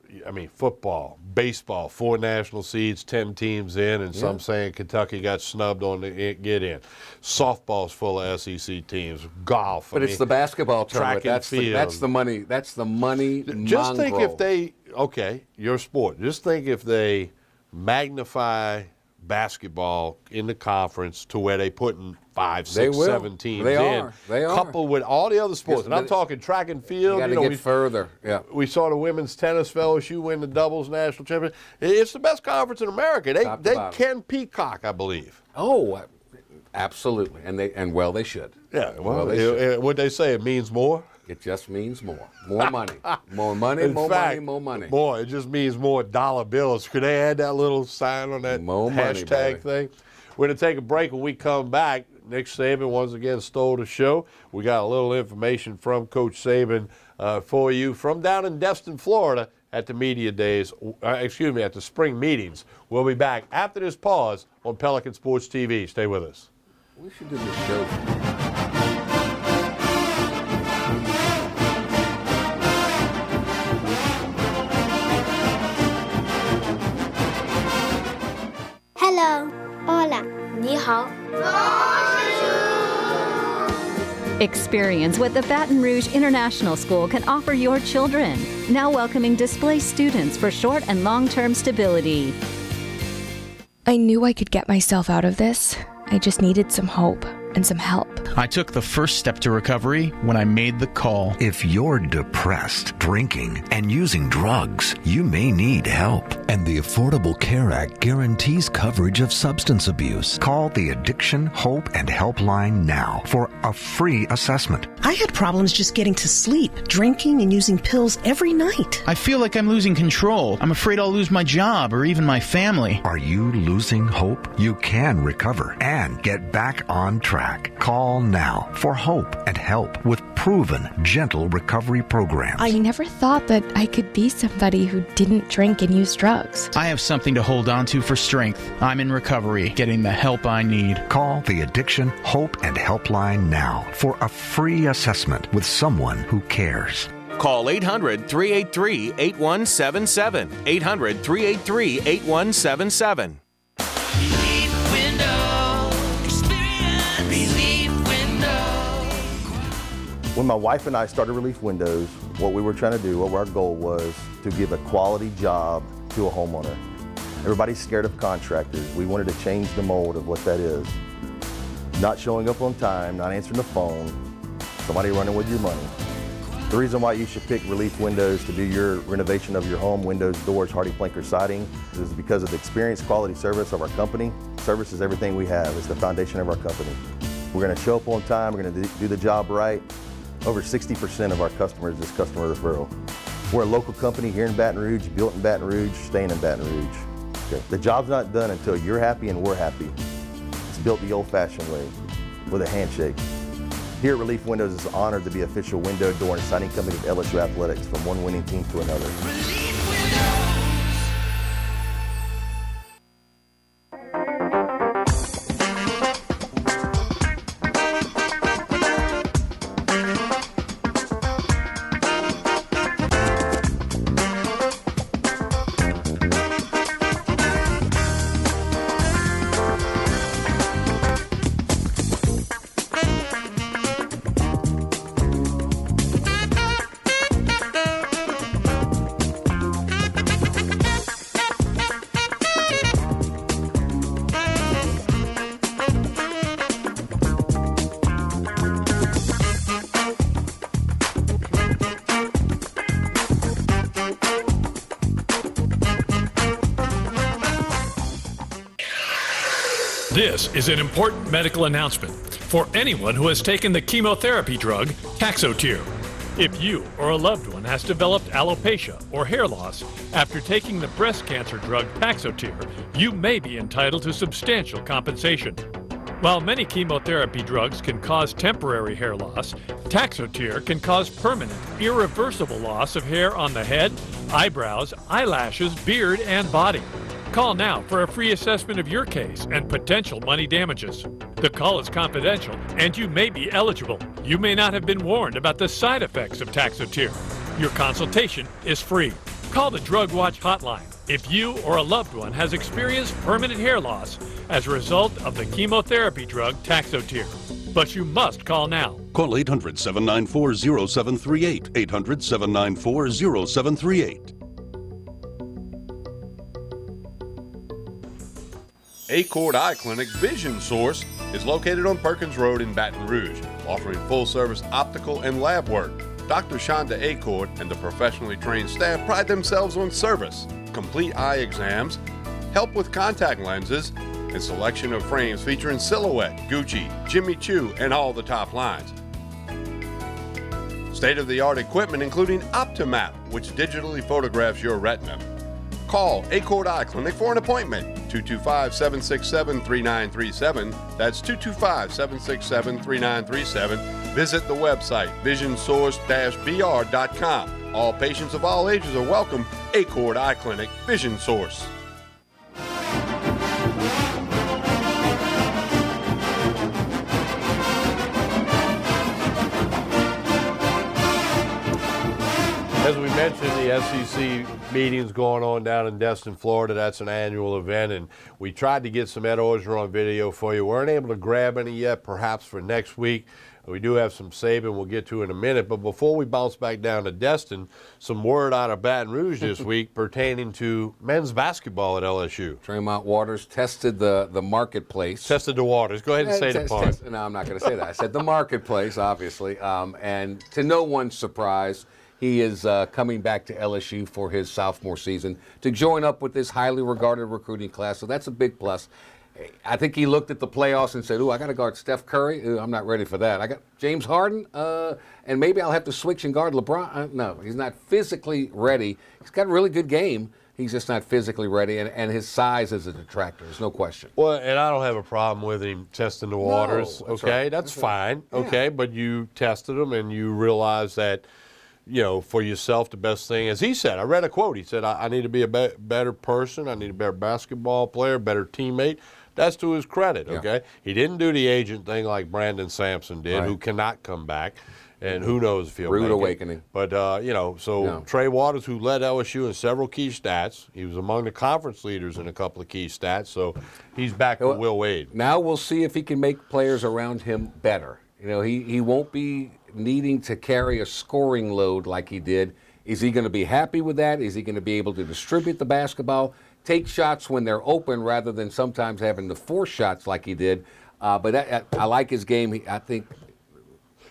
football, baseball, 4 national seeds, 10 teams in, and some saying Kentucky got snubbed on the get in. Softball's full of SEC teams. Golf. But it's the basketball tournament. Track and field. That's the money. That's the money. Just think if they, your sport, just think if they magnify basketball in the conference to where they put in 5, 6, 7 teams They are. coupled with all the other sports. And I'm talking track and field. You got to get further. Yeah. We saw the women's tennis LSU win the doubles national championship. It's the best conference in America. They can peacock, I believe. Oh, absolutely. And they should. Yeah. Well, what they say, it means more. It just means more. More money. More money, In more fact, money, more money. Boy, it just means more dollar bills. Could they add that little sign on that More money, hashtag thing? We're going to take a break. When we come back, Nick Saban once again stole the show. We got a little information from Coach Saban for you from down in Destin, Florida at the media days, at the spring meetings. We'll be back after this pause on Pelican Sports TV. Stay with us. We should do this show. Hello. Hola. 你好. Experience what the Baton Rouge International School can offer your children. Now welcoming displaced students for short and long-term stability. I knew I could get myself out of this. I just needed some hope and some help. I took the first step to recovery when I made the call. If you're depressed, drinking, and using drugs, you may need help. And the Affordable Care Act guarantees coverage of substance abuse. Call the Addiction, Hope, and Helpline now for a free assessment. I had problems just getting to sleep, drinking and using pills every night. I feel like I'm losing control. I'm afraid I'll lose my job or even my family. Are you losing hope? You can recover and get back on track. Call now for hope and help with proven, gentle recovery programs. I never thought that I could be somebody who didn't drink and use drugs. I have something to hold on to for strength. I'm in recovery, getting the help I need. Call the Addiction, Hope, and Helpline now for a free assessment with someone who cares. Call 800-383-8177. 800-383-8177. When my wife and I started Relief Windows, what we were trying to do, what our goal was to give a quality job to a homeowner. Everybody's scared of contractors. We wanted to change the mold of what that is. Not showing up on time, not answering the phone, somebody running with your money. The reason why you should pick Relief Windows to do your renovation of your home, windows, doors, hardy plank, or siding, is because of the experience, quality service of our company. Service is everything we have. It's the foundation of our company. We're going to show up on time. We're going to do the job right. Over 60% of our customers is customer referral. We're a local company here in Baton Rouge, built in Baton Rouge, staying in Baton Rouge. Okay. The job's not done until you're happy and we're happy. It's built the old-fashioned way, with a handshake. Here at Relief Windows, it's an honor to be official window, door, and siding company of LSU Athletics, from one winning team to another. This is an important medical announcement for anyone who has taken the chemotherapy drug Taxotere. If you or a loved one has developed alopecia or hair loss after taking the breast cancer drug Taxotere, you may be entitled to substantial compensation. While many chemotherapy drugs can cause temporary hair loss, Taxotere can cause permanent, irreversible loss of hair on the head, eyebrows, eyelashes, beard, and body. Call now for a free assessment of your case and potential money damages. The call is confidential and you may be eligible. You may not have been warned about the side effects of Taxotere. Your consultation is free. Call the Drug Watch hotline if you or a loved one has experienced permanent hair loss as a result of the chemotherapy drug Taxotere. But you must call now. Call 800-794-0738. 800-794-0738. Acord Eye Clinic Vision Source is located on Perkins Road in Baton Rouge, offering full-service optical and lab work. Dr. Shonda Acord and the professionally trained staff pride themselves on service, complete eye exams, help with contact lenses, and selection of frames featuring Silhouette, Gucci, Jimmy Choo, and all the top lines. State-of-the-art equipment including Optimap, which digitally photographs your retina. Call Acord Eye Clinic for an appointment, 225-767-3937. That's 225-767-3937. Visit the website, visionsource-br.com. All patients of all ages are welcome. Acord Eye Clinic, Vision Source. As we mentioned, the SEC meeting's going on down in Destin, Florida. That's an annual event, and we tried to get some Ed Orgeron video for you. We weren't able to grab any yet, perhaps for next week. We do have some Saban we'll get to in a minute, but before we bounce back down to Destin, some word out of Baton Rouge this week pertaining to men's basketball at LSU. Tremont Waters tested the marketplace. Tested the waters. Go ahead and say the part. No, I'm not going to say that. I said the marketplace, obviously, and to no one's surprise, he is coming back to LSU for his sophomore season to join up with this highly regarded recruiting class, so that's a big plus. I think he looked at the playoffs and said, ooh, I got to guard Steph Curry. Ooh, I'm not ready for that. I got James Harden, and maybe I'll have to switch and guard LeBron. No, he's not physically ready. He's got a really good game. He's just not physically ready, and his size is a detractor. There's no question. Well, and I don't have a problem with him testing the waters, that's okay? right. That's That's fine, right. okay? But you tested him, and you realize that, you know, for yourself, the best thing, as he said, I read a quote. He said, I need to be a better person. I need a better basketball player, better teammate. That's to his credit, okay? He didn't do the agent thing like Brandon Sampson did, who cannot come back, and who knows if he'll Rude make awakening. it. But, you know, so Trey Waters, who led LSU in several key stats, he was among the conference leaders in a couple of key stats, so he's back to Will Wade. Now we'll see if he can make players around him better. You know, he won't be needing to carry a scoring load like he did. Is he going to be happy with that? Is he going to be able to distribute the basketball, take shots when they're open rather than sometimes having to force shots like he did? But I like his game. I think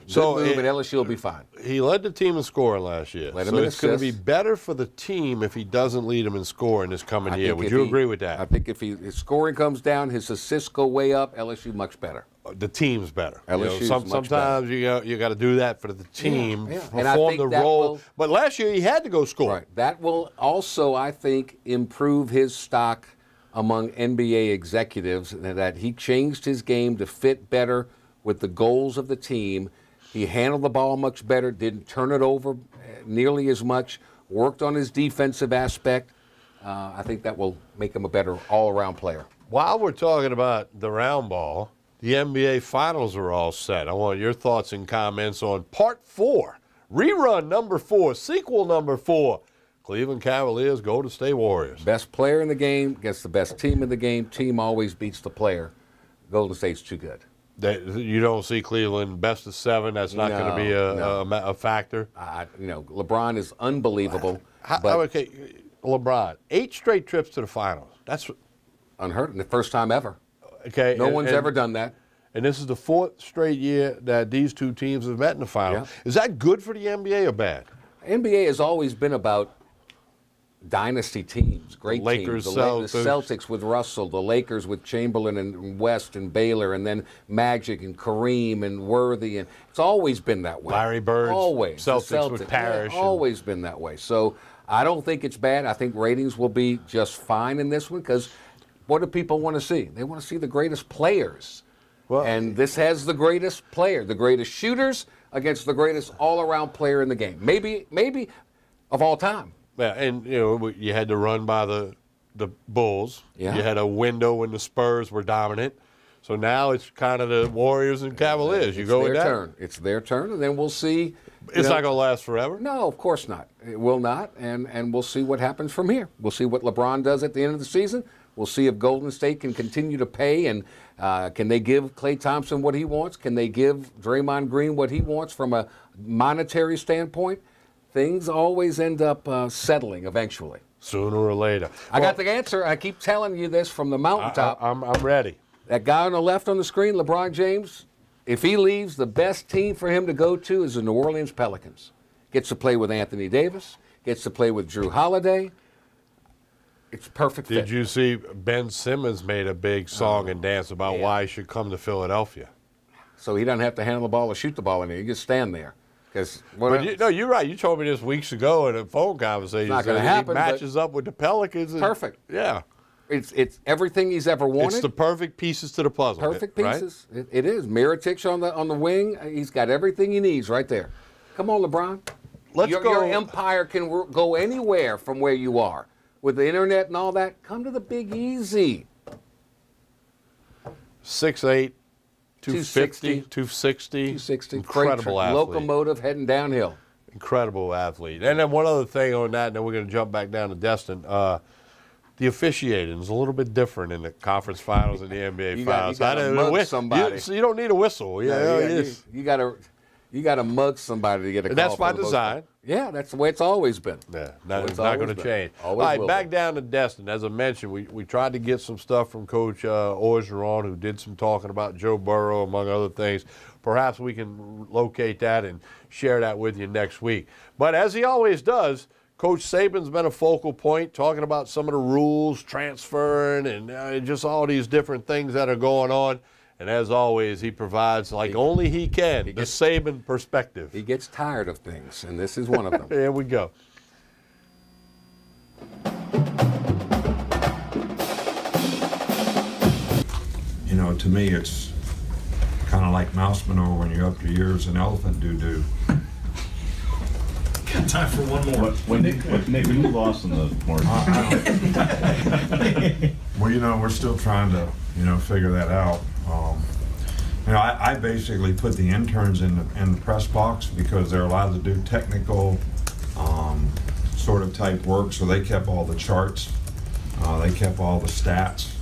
good move, and LSU will be fine. He led the team in scoring last year. Led him so in it's going to be assists. better for the team if he doesn't lead them in scoring this coming year. Would you agree with that? I think if his scoring comes down, his assists go way up, LSU much better. The team's better. LSU's much sometimes you got to do that for the team, And I perform think the that role. will- But last year he had to go score. Right. That will also, I think, improve his stock among NBA executives, that he changed his game to fit better with the goals of the team. He handled the ball much better, didn't turn it over nearly as much, worked on his defensive aspect. I think that will make him a better all-around player. While we're talking about the round ball, the NBA Finals are all set. I want your thoughts and comments on Part 4, rerun number 4, sequel number 4. Cleveland Cavaliers, Golden State Warriors. Best player in the game against the best team in the game. Team always beats the player. Golden State's too good. You don't see Cleveland best of 7. That's not going to be a factor. LeBron is unbelievable. Okay, LeBron, 8 straight trips to the finals. That's unheard of. The first time ever. Okay, no one's ever done that. And this is the 4th straight year that these two teams have met in the final. Is that good for the NBA or bad? NBA has always been about dynasty teams, great Lakers, teams. The Celtics with Russell, the Lakers with Chamberlain and West and Baylor, and then Magic and Kareem and Worthy, and it's always been that way. Larry Bird, always. Celtics with Parrish. Always been that way. So I don't think it's bad. I think ratings will be just fine in this one because what do people want to see? They want to see the greatest players. Well, and this has the greatest player, the greatest shooters against the greatest all-around player in the game. Maybe of all time. Yeah, and you had to run by the Bulls. Yeah. You had a window when the Spurs were dominant. So now it's kind of the Warriors and Cavaliers. You go with that? Turn. It's their turn, and then we'll see. It's not going to last forever? No, of course not. It will not, and we'll see what happens from here. We'll see what LeBron does at the end of the season. We'll see if Golden State can continue to pay, and can they give Klay Thompson what he wants? Can they give Draymond Green what he wants from a monetary standpoint? Things always end up settling eventually. Sooner or later. I got the answer. I keep telling you this from the mountaintop. I'm ready. That guy on the left on the screen, LeBron James, if he leaves, the best team for him to go to is the New Orleans Pelicans. Gets to play with Anthony Davis, gets to play with Drew Holiday. It's perfect fit. Did you see Ben Simmons made a big song and dance about why he should come to Philadelphia? So he doesn't have to handle the ball or shoot the ball in there. He just stand there. But you're right. You told me this weeks ago in a phone conversation. It's not going to happen. He matches up with the Pelicans. Perfect. Yeah. It's everything he's ever wanted. It's the perfect pieces to the puzzle. Perfect pieces. Right? It is. Mirotic on the wing. He's got everything he needs right there. Come on, LeBron. Your empire can go anywhere from where you are. With the internet and all that, come to the Big Easy. 6'8", 250, 260. Incredible athlete. Locomotive heading downhill. Incredible athlete. And then one other thing on that, and then we're going to jump back down to Destin. The officiating is a little bit different in the conference finals and the NBA finals. You got to mug somebody. You don't need a whistle. You got to mug somebody to get a call. That's by design. Yeah, that's the way it's always been. Yeah, it's not going to change. All right, back down to Destin. As I mentioned, we tried to get some stuff from Coach Orgeron, who did some talking about Joe Burrow, among other things. Perhaps we can locate that and share that with you next week. But as he always does, Coach Saban's been a focal point, talking about some of the rules, transferring, and just all these different things that are going on. And as always, he provides, like only he can, the Saban perspective. He gets tired of things, and this is one of them. Here we go. You know, to me, it's kind of like mouse manure when you're up to your ears in elephant doo-doo. Got time for one more. Nick, when you lost in the Morgan. Well, you know, we're still trying to, figure that out. I basically put the interns in the press box because they're allowed to do technical sort of type work. So they kept all the charts, they kept all the stats,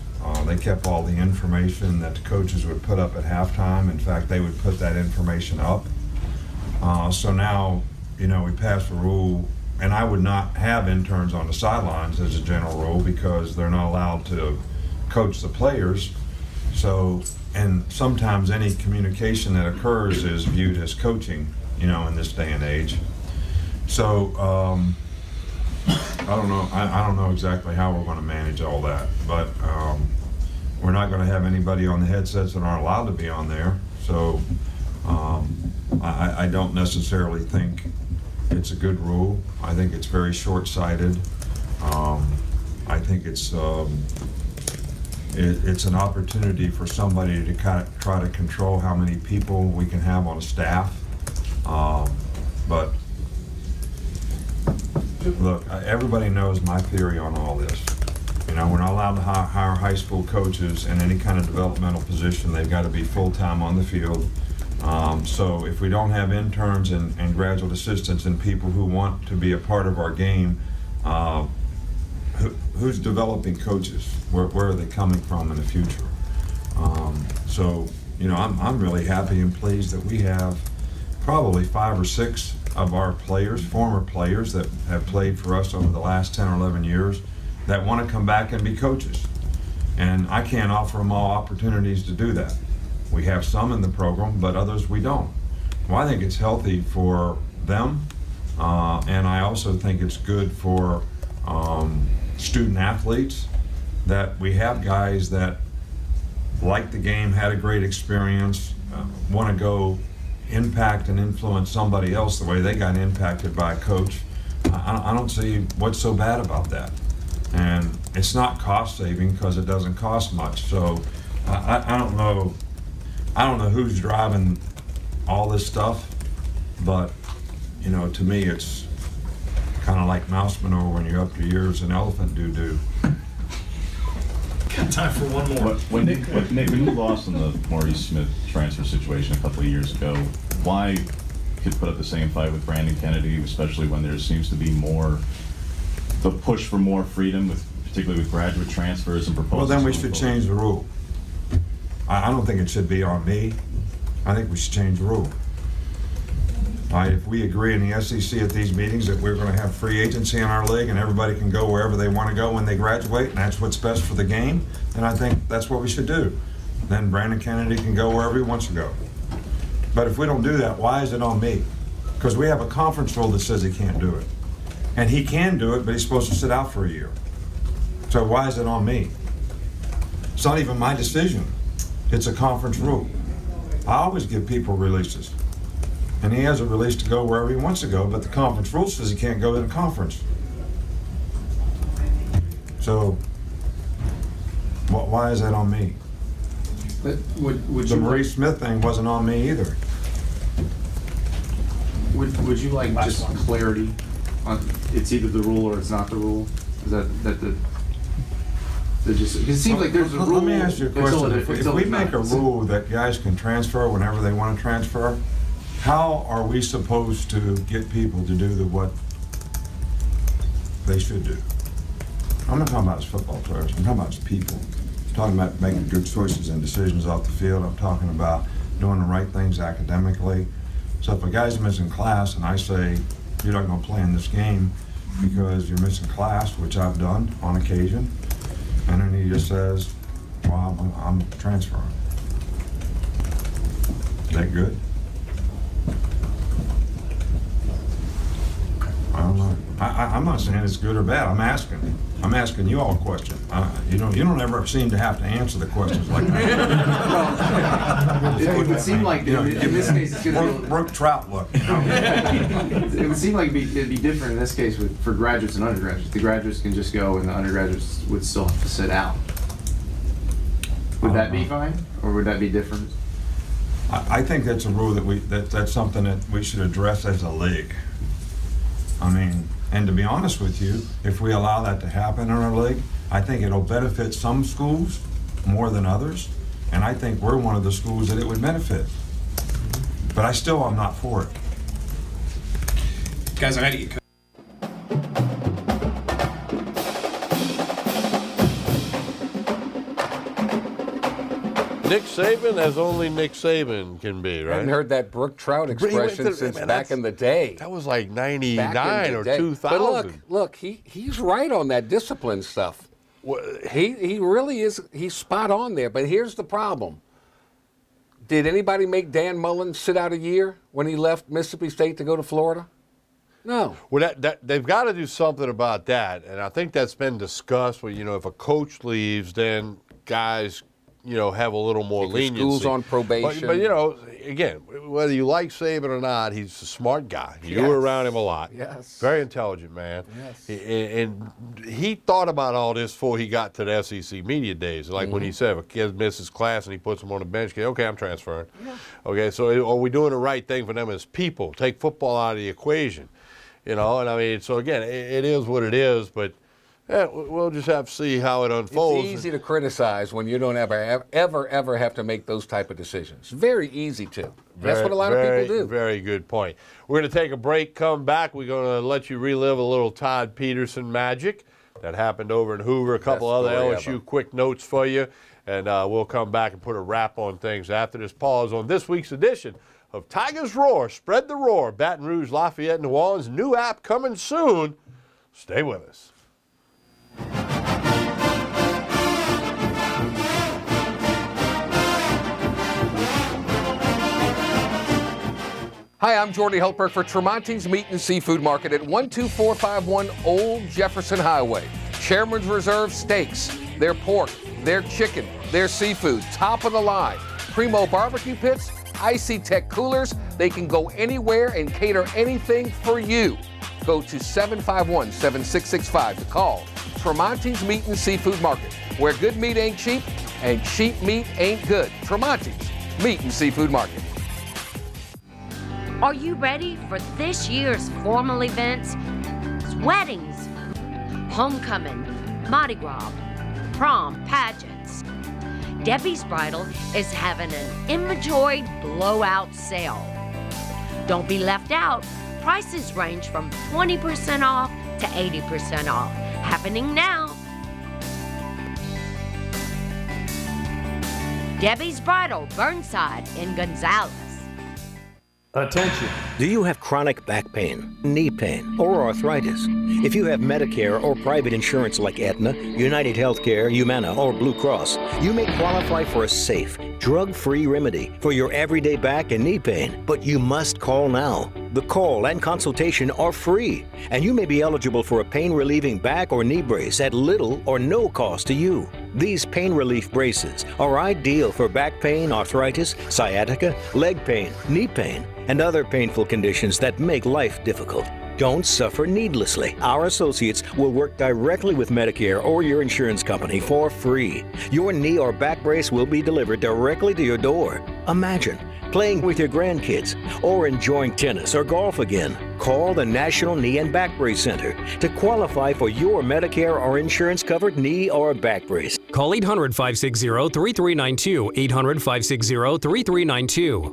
they kept all the information that the coaches would put up at halftime. In fact, they would put that information up. So now, we passed a rule, and I would not have interns on the sidelines as a general rule because they're not allowed to coach the players. So, and sometimes any communication that occurs is viewed as coaching, in this day and age. So, I don't know. I don't know exactly how we're going to manage all that, but we're not going to have anybody on the headsets that aren't allowed to be on there. So, I don't necessarily think it's a good rule. I think it's very short-sighted. I think it's an opportunity for somebody to kind of try to control how many people we can have on a staff. But look, everybody knows my theory on all this. We're not allowed to hire high school coaches in any kind of developmental position. They've got to be full-time on the field. So if we don't have interns and graduate assistants and people who want to be a part of our game, who's developing coaches? Where are they coming from in the future? So, I'm really happy and pleased that we have probably 5 or 6 of our players, former players that have played for us over the last 10 or 11 years that want to come back and be coaches. And I can't offer them all opportunities to do that. We have some in the program, but others we don't. Well, I think it's healthy for them, and I also think it's good for student athletes that we have guys that like the game, had a great experience, want to go impact and influence somebody else the way they got impacted by a coach. I don't see what's so bad about that. And it's not cost saving because it doesn't cost much. So I don't know. I don't know who's driving all this stuff, but to me it's kind of like mouse manure when you're up to your ears in elephant doo-doo. Got time for one more. Nick, when you lost in the Maurice Smith transfer situation a couple of years ago, why could put up the same fight with Brandon Kennedy, especially when there seems to be the push for more freedom, particularly with graduate transfers and proposals? Well, then we should change the rule. I don't think it should be on me. I think we should change the rule. If we agree in the SEC at these meetings that we're going to have free agency in our league and everybody can go wherever they want to go when they graduate, and that's what's best for the game, then I think that's what we should do. Then Brandon Kennedy can go wherever he wants to go. But if we don't do that, why is it on me? Because we have a conference rule that says he can't do it. And he can do it, but he's supposed to sit out for a year. So why is it on me? It's not even my decision. It's a conference rule. I always give people releases. and he has a release to go wherever he wants to go, but the conference rule says he can't go to the conference. So, why is that on me? But would The Maurice Smith thing wasn't on me either. Would you like just clarity on it's either the rule or it's not the rule? Is that just, it seems like there's a rule. Let me ask you a question. If we make a rule that guys can transfer whenever they want to transfer, how are we supposed to get people to do what they should do? I'm not talking about as football players. I'm talking about as people. I'm talking about making good choices and decisions off the field. I'm talking about doing the right things academically. So if a guy's missing class and I say, you're not going to play in this game because you're missing class, which I've done on occasion, and then he just says, well, I'm transferring. Is that good? I don't know. I'm not saying it's good or bad. I'm asking you all a question. You don't ever seem to have to answer the questions like that. It would seem like in this case it's going to be Brooke Trout look. It would seem like it'd be different in this case for graduates and undergraduates. The graduates can just go, and the undergraduates would still have to sit out. Would that be fine, or would that be different? I think that's a rule that's something that we should address as a league. I mean, and to be honest with you, if we allow that to happen in our league, I think it'll benefit some schools more than others, and I think we're one of the schools that it would benefit. But I still am not for it. Guys, I got to get. Nick Saban as only Nick Saban can be, right? I haven't heard that Brooke Trout expression since back in the day. That was like 99 or 2000. But look, he's right on that discipline stuff. He really is. He's spot on there. But here's the problem. Did anybody make Dan Mullen sit out a year when he left Mississippi State to go to Florida? No. Well, they've got to do something about that, and I think that's been discussed. Where if a coach leaves, then guys have a little more leniency. Schools on probation. But again, whether you like Saban or not, he's a smart guy. You were around him a lot. Yes. Very intelligent man. Yes. And he thought about all this before he got to the SEC media days. Like when he said, if a kid misses class and he puts him on the bench, okay, I'm transferring. Yeah. Okay, so are we doing the right thing for them as people? Take football out of the equation. And I mean, so again, it is what it is, but yeah, we'll just have to see how it unfolds. It's easy to criticize when you don't ever have to make those type of decisions. Very easy to. That's what a lot of people do. Very good point. We're going to take a break, come back. We're going to let you relive a little Todd Peterson magic that happened over in Hoover. A couple other LSU quick notes for you, and we'll come back and put a wrap on things after this pause on this week's edition of Tigers Roar. Spread the roar. Baton Rouge, Lafayette, New Orleans. New app coming soon. Stay with us. Hi, I'm Jordy Helper for Tremonti's Meat and Seafood Market at 12451 Old Jefferson Highway. Chairman's Reserve steaks, their pork, their chicken, their seafood, top of the line. Primo barbecue pits, Icy Tech coolers. They can go anywhere and cater anything for you. Go to 751-7665 to call Tremonti's Meat and Seafood Market, where good meat ain't cheap and cheap meat ain't good. Tremonti's Meat and Seafood Market. Are you ready for this year's formal events? Weddings, homecoming, Mardi Gras, prom, pageants. Debbie's Bridal is having an inventory blowout sale. Don't be left out. Prices range from 20% off to 80% off. Happening now. Debbie's Bridal, Burnside in Gonzales. Attention. Do you have chronic back pain, knee pain, or arthritis? If you have Medicare or private insurance like Aetna, United Healthcare, Humana, or Blue Cross, you may qualify for a safe, drug-free remedy for your everyday back and knee pain. But you must call now. The call and consultation are free, and you may be eligible for a pain-relieving back or knee brace at little or no cost to you. These pain relief braces are ideal for back pain, arthritis, sciatica, leg pain, knee pain, and other painful conditions that make life difficult. Don't suffer needlessly. Our associates will work directly with Medicare or your insurance company for free. Your knee or back brace will be delivered directly to your door. Imagine playing with your grandkids or enjoying tennis or golf again. Call the National Knee and Back Brace Center to qualify for your Medicare or insurance-covered knee or back brace. Call 800-560-3392, 800-560-3392.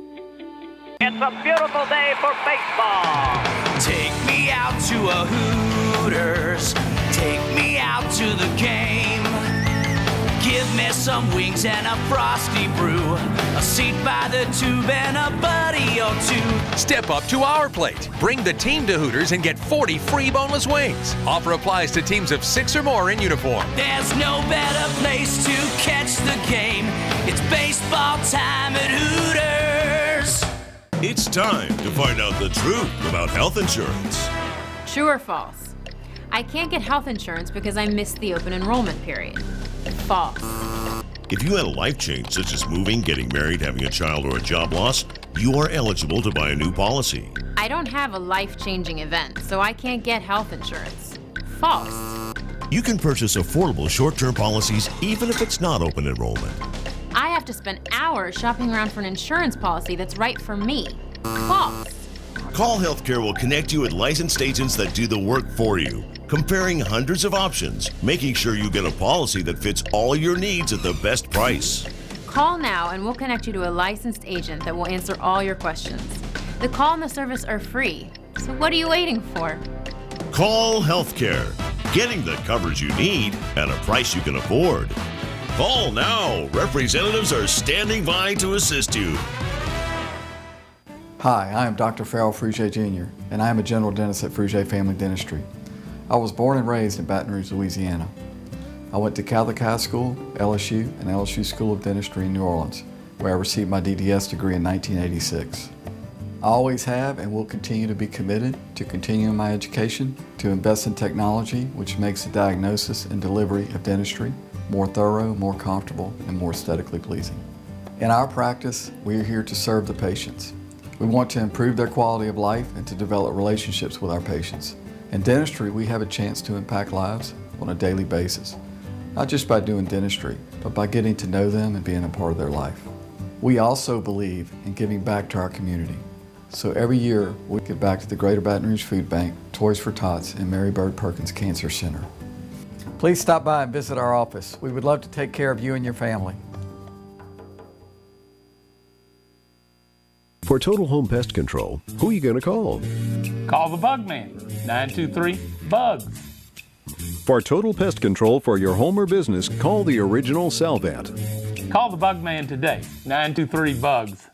It's a beautiful day for baseball. Take me out to a Hooters. Take me out to the game. Give me some wings and a frosty brew. A seat by the tube and a buddy or two. Step up to our plate. Bring the team to Hooters and get 40 free boneless wings. Offer applies to teams of 6 or more in uniform. There's no better place to catch the game. It's baseball time at Hooters. It's time to find out the truth about health insurance. True or false? I can't get health insurance because I missed the open enrollment period. False. If you had a life change, such as moving, getting married, having a child, or a job loss, you are eligible to buy a new policy. I don't have a life-changing event, so I can't get health insurance. False. You can purchase affordable short-term policies even if it's not open enrollment. I have to spend hours shopping around for an insurance policy that's right for me. False. Call Healthcare will connect you with licensed agents that do the work for you, comparing hundreds of options, making sure you get a policy that fits all your needs at the best price. Call now and we'll connect you to a licensed agent that will answer all your questions. The call and the service are free, so what are you waiting for? Call Healthcare, getting the coverage you need at a price you can afford. Call now. Representatives are standing by to assist you. Hi, I am Dr. Farrell Frugier Jr., and I am a general dentist at Frugier Family Dentistry. I was born and raised in Baton Rouge, Louisiana. I went to Catholic High School, LSU, and LSU School of Dentistry in New Orleans, where I received my DDS degree in 1986. I always have and will continue to be committed to continuing my education, to invest in technology which makes the diagnosis and delivery of dentistry more thorough, more comfortable, and more aesthetically pleasing. In our practice, we are here to serve the patients. We want to improve their quality of life and to develop relationships with our patients. In dentistry, we have a chance to impact lives on a daily basis, not just by doing dentistry, but by getting to know them and being a part of their life. We also believe in giving back to our community. So every year, we give back to the Greater Baton Rouge Food Bank, Toys for Tots, and Mary Bird Perkins Cancer Center. Please stop by and visit our office. We would love to take care of you and your family. For Total Home Pest Control, who are you going to call? Call the Bug Man, 923-BUGS. For Total Pest Control for your home or business, call the original Salvat. Call the Bug Man today, 923-BUGS.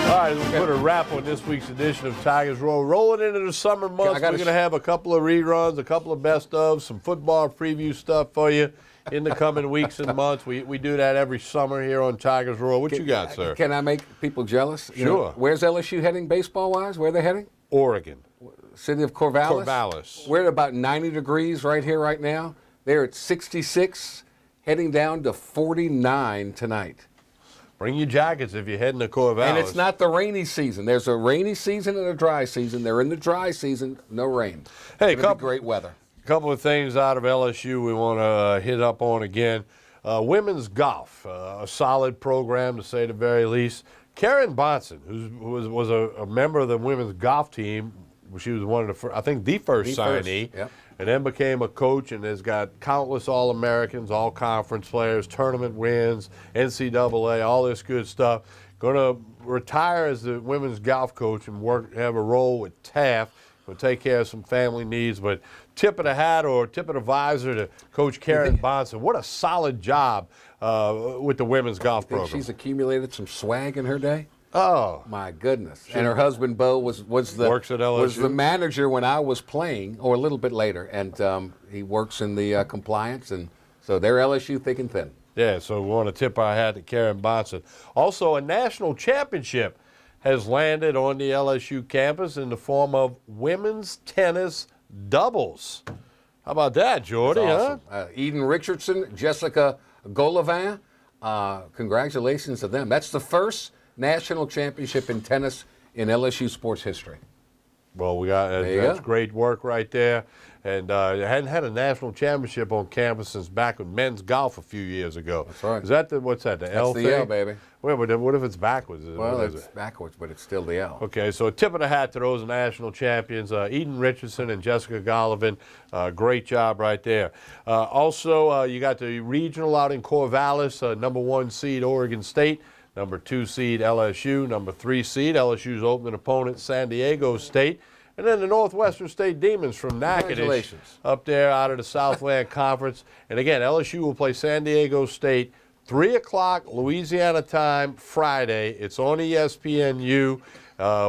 All right, we'll put a wrap on this week's edition of Tigers Roll. Rolling into the summer months, we're going to have a couple of reruns, a couple of best of, some football preview stuff for you in the coming weeks and months. We do that every summer here on Tigers Roll. What you got, sir? Can I make people jealous? You Sure. know, where's LSU heading baseball-wise? Where are they heading? Oregon. City of Corvallis? Corvallis. We're at about 90 degrees right here right now. They're at 66, heading down to 49 tonight. Bring your jackets if you're heading to Corvallis. And it's not the rainy season. There's a rainy season and a dry season. They're in the dry season, no rain. Hey, great weather. A couple of things out of LSU we want to hit up on again. Women's golf, a solid program to say the very least. Karen Bonson, who was a member of the women's golf team, she was one of the first, I think the first signee, yep. And then became a coach and has got countless All-Americans, all-conference players, tournament wins, NCAA, all this good stuff. Going to retire as the women's golf coach and have a role with Taft. Will take care of some family needs, but tip of the hat or tip of the visor to Coach Karen Bonson. What a solid job with the women's golf program. She's accumulated some swag in her day. Oh my goodness! And her husband Bo was the manager when I was playing, or a little bit later, and he works in the compliance, and So they're LSU thick and thin. Yeah, so we want to tip our hat to Karen Bonson. Also, a national championship has landed on the LSU campus in the form of women's tennis doubles. How about that, Jordy? Awesome. Eden Richardson, Jessica Golovin, congratulations to them. That's the first national championship in tennis in LSU sports history. Well, that's great work right there. And hadn't had a national championship on campus since back with men's golf a few years ago. That's right. Is that what's that, the L That's thing? the L, baby. Wait, but what if it's backwards? Well, it's backwards, but it's still the L. Okay, so a tip of the hat to those national champions, Eden Richardson and Jessica Golovin. Great job right there. Also, you got the regional out in Corvallis, #1 seed Oregon State, #2 seed LSU, #3 seed LSU's opening opponent San Diego State. And then the Northwestern State Demons from Natchitoches up there out of the Southland Conference. And again, LSU will play San Diego State, 3 o'clock Louisiana time Friday. It's on ESPNU.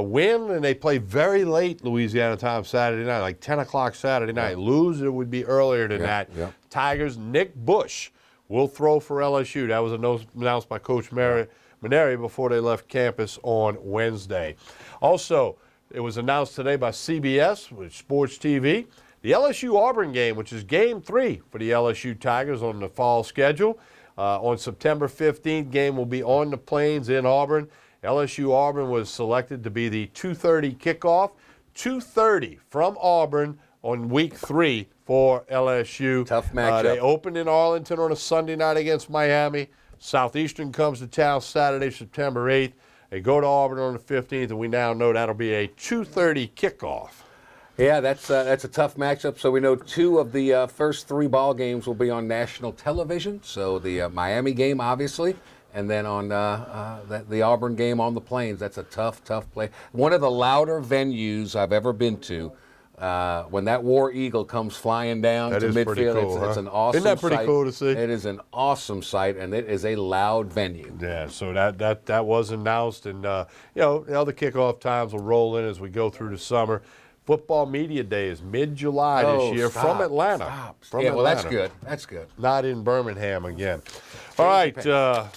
Win, and they play very late Louisiana time Saturday night, like 10 o'clock Saturday night. Lose, it would be earlier than that. Tigers' Nick Bush will throw for LSU. That was announced by Coach Maneri before they left campus on Wednesday. Also, it was announced today by CBS, with Sports TV, the LSU-Auburn game, which is Game 3 for the LSU Tigers on the fall schedule. On September 15th, game will be on the Plains in Auburn. LSU-Auburn was selected to be the 2:30 kickoff. 2:30 from Auburn on week 3 for LSU. Tough matchup. They opened in Arlington on a Sunday night against Miami. Southeastern comes to town Saturday, September 8th. They go to Auburn on the 15th, and we now know that'll be a 2:30 kickoff. Yeah, that's a tough matchup. So we know 2 of the first 3 ball games will be on national television. So the Miami game, obviously, and then on the Auburn game on the Plains. That's a tough play. One of the louder venues I've ever been to. When that War Eagle comes flying down to midfield, cool, it's an awesome sight. Isn't that pretty cool to see? It is an awesome sight, and it is a loud venue. Yeah, so that was announced, and you know, the other kickoff times will roll in as we go through the summer. Football Media Day is mid-July this year from Atlanta. From Well, that's Atlanta. good. That's good. Not in Birmingham again. All right. I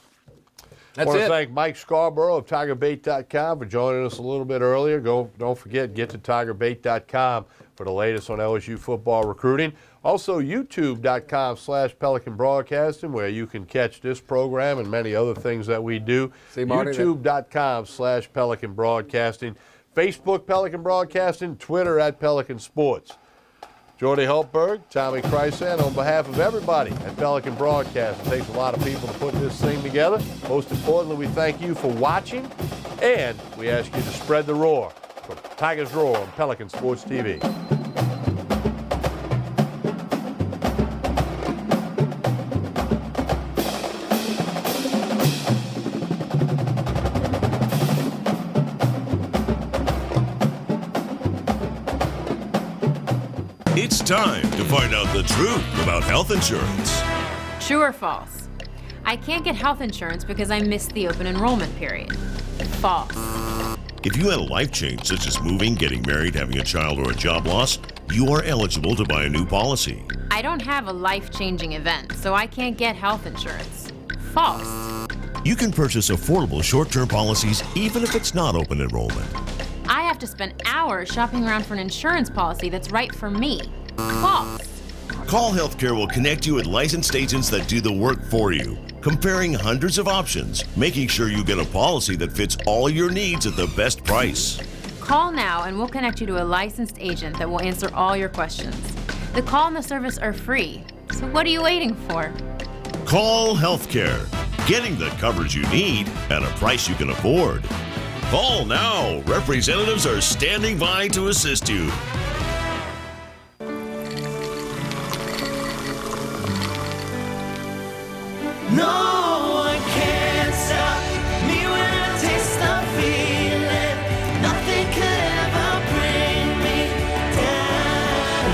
That's want to it. thank Mike Scarborough of TigerBait.com for joining us a little bit earlier. Don't forget, get to TigerBait.com for the latest on LSU football recruiting. Also, YouTube.com/Pelican Broadcasting, where you can catch this program and many other things that we do. See, Marty, YouTube.com/Pelican Broadcasting. Facebook, Pelican Broadcasting. Twitter, @Pelican Sports. Jordy Hultberg, Tommy Krysan, on behalf of everybody at Pelican Broadcast. It takes a lot of people to put this thing together. Most importantly, we thank you for watching, and we ask you to spread the roar for Tigers Roar on Pelican Sports TV. It's time to find out the truth about health insurance. True or false? I can't get health insurance because I missed the open enrollment period. False. If you had a life change, such as moving, getting married, having a child, or a job loss, you are eligible to buy a new policy. I don't have a life-changing event, so I can't get health insurance. False. You can purchase affordable short-term policies even if it's not open enrollment. I have to spend hours shopping around for an insurance policy that's right for me. False. Call Healthcare will connect you with licensed agents that do the work for you, comparing hundreds of options, making sure you get a policy that fits all your needs at the best price. Call now and we'll connect you to a licensed agent that will answer all your questions. The call and the service are free, so what are you waiting for? Call Healthcare, getting the coverage you need at a price you can afford. Call now. Representatives are standing by to assist you. No one can stop me when I taste the feeling. Nothing could ever bring me down.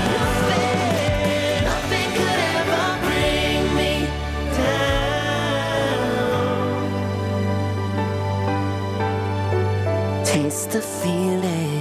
Nothing could ever bring me down. Taste the feeling.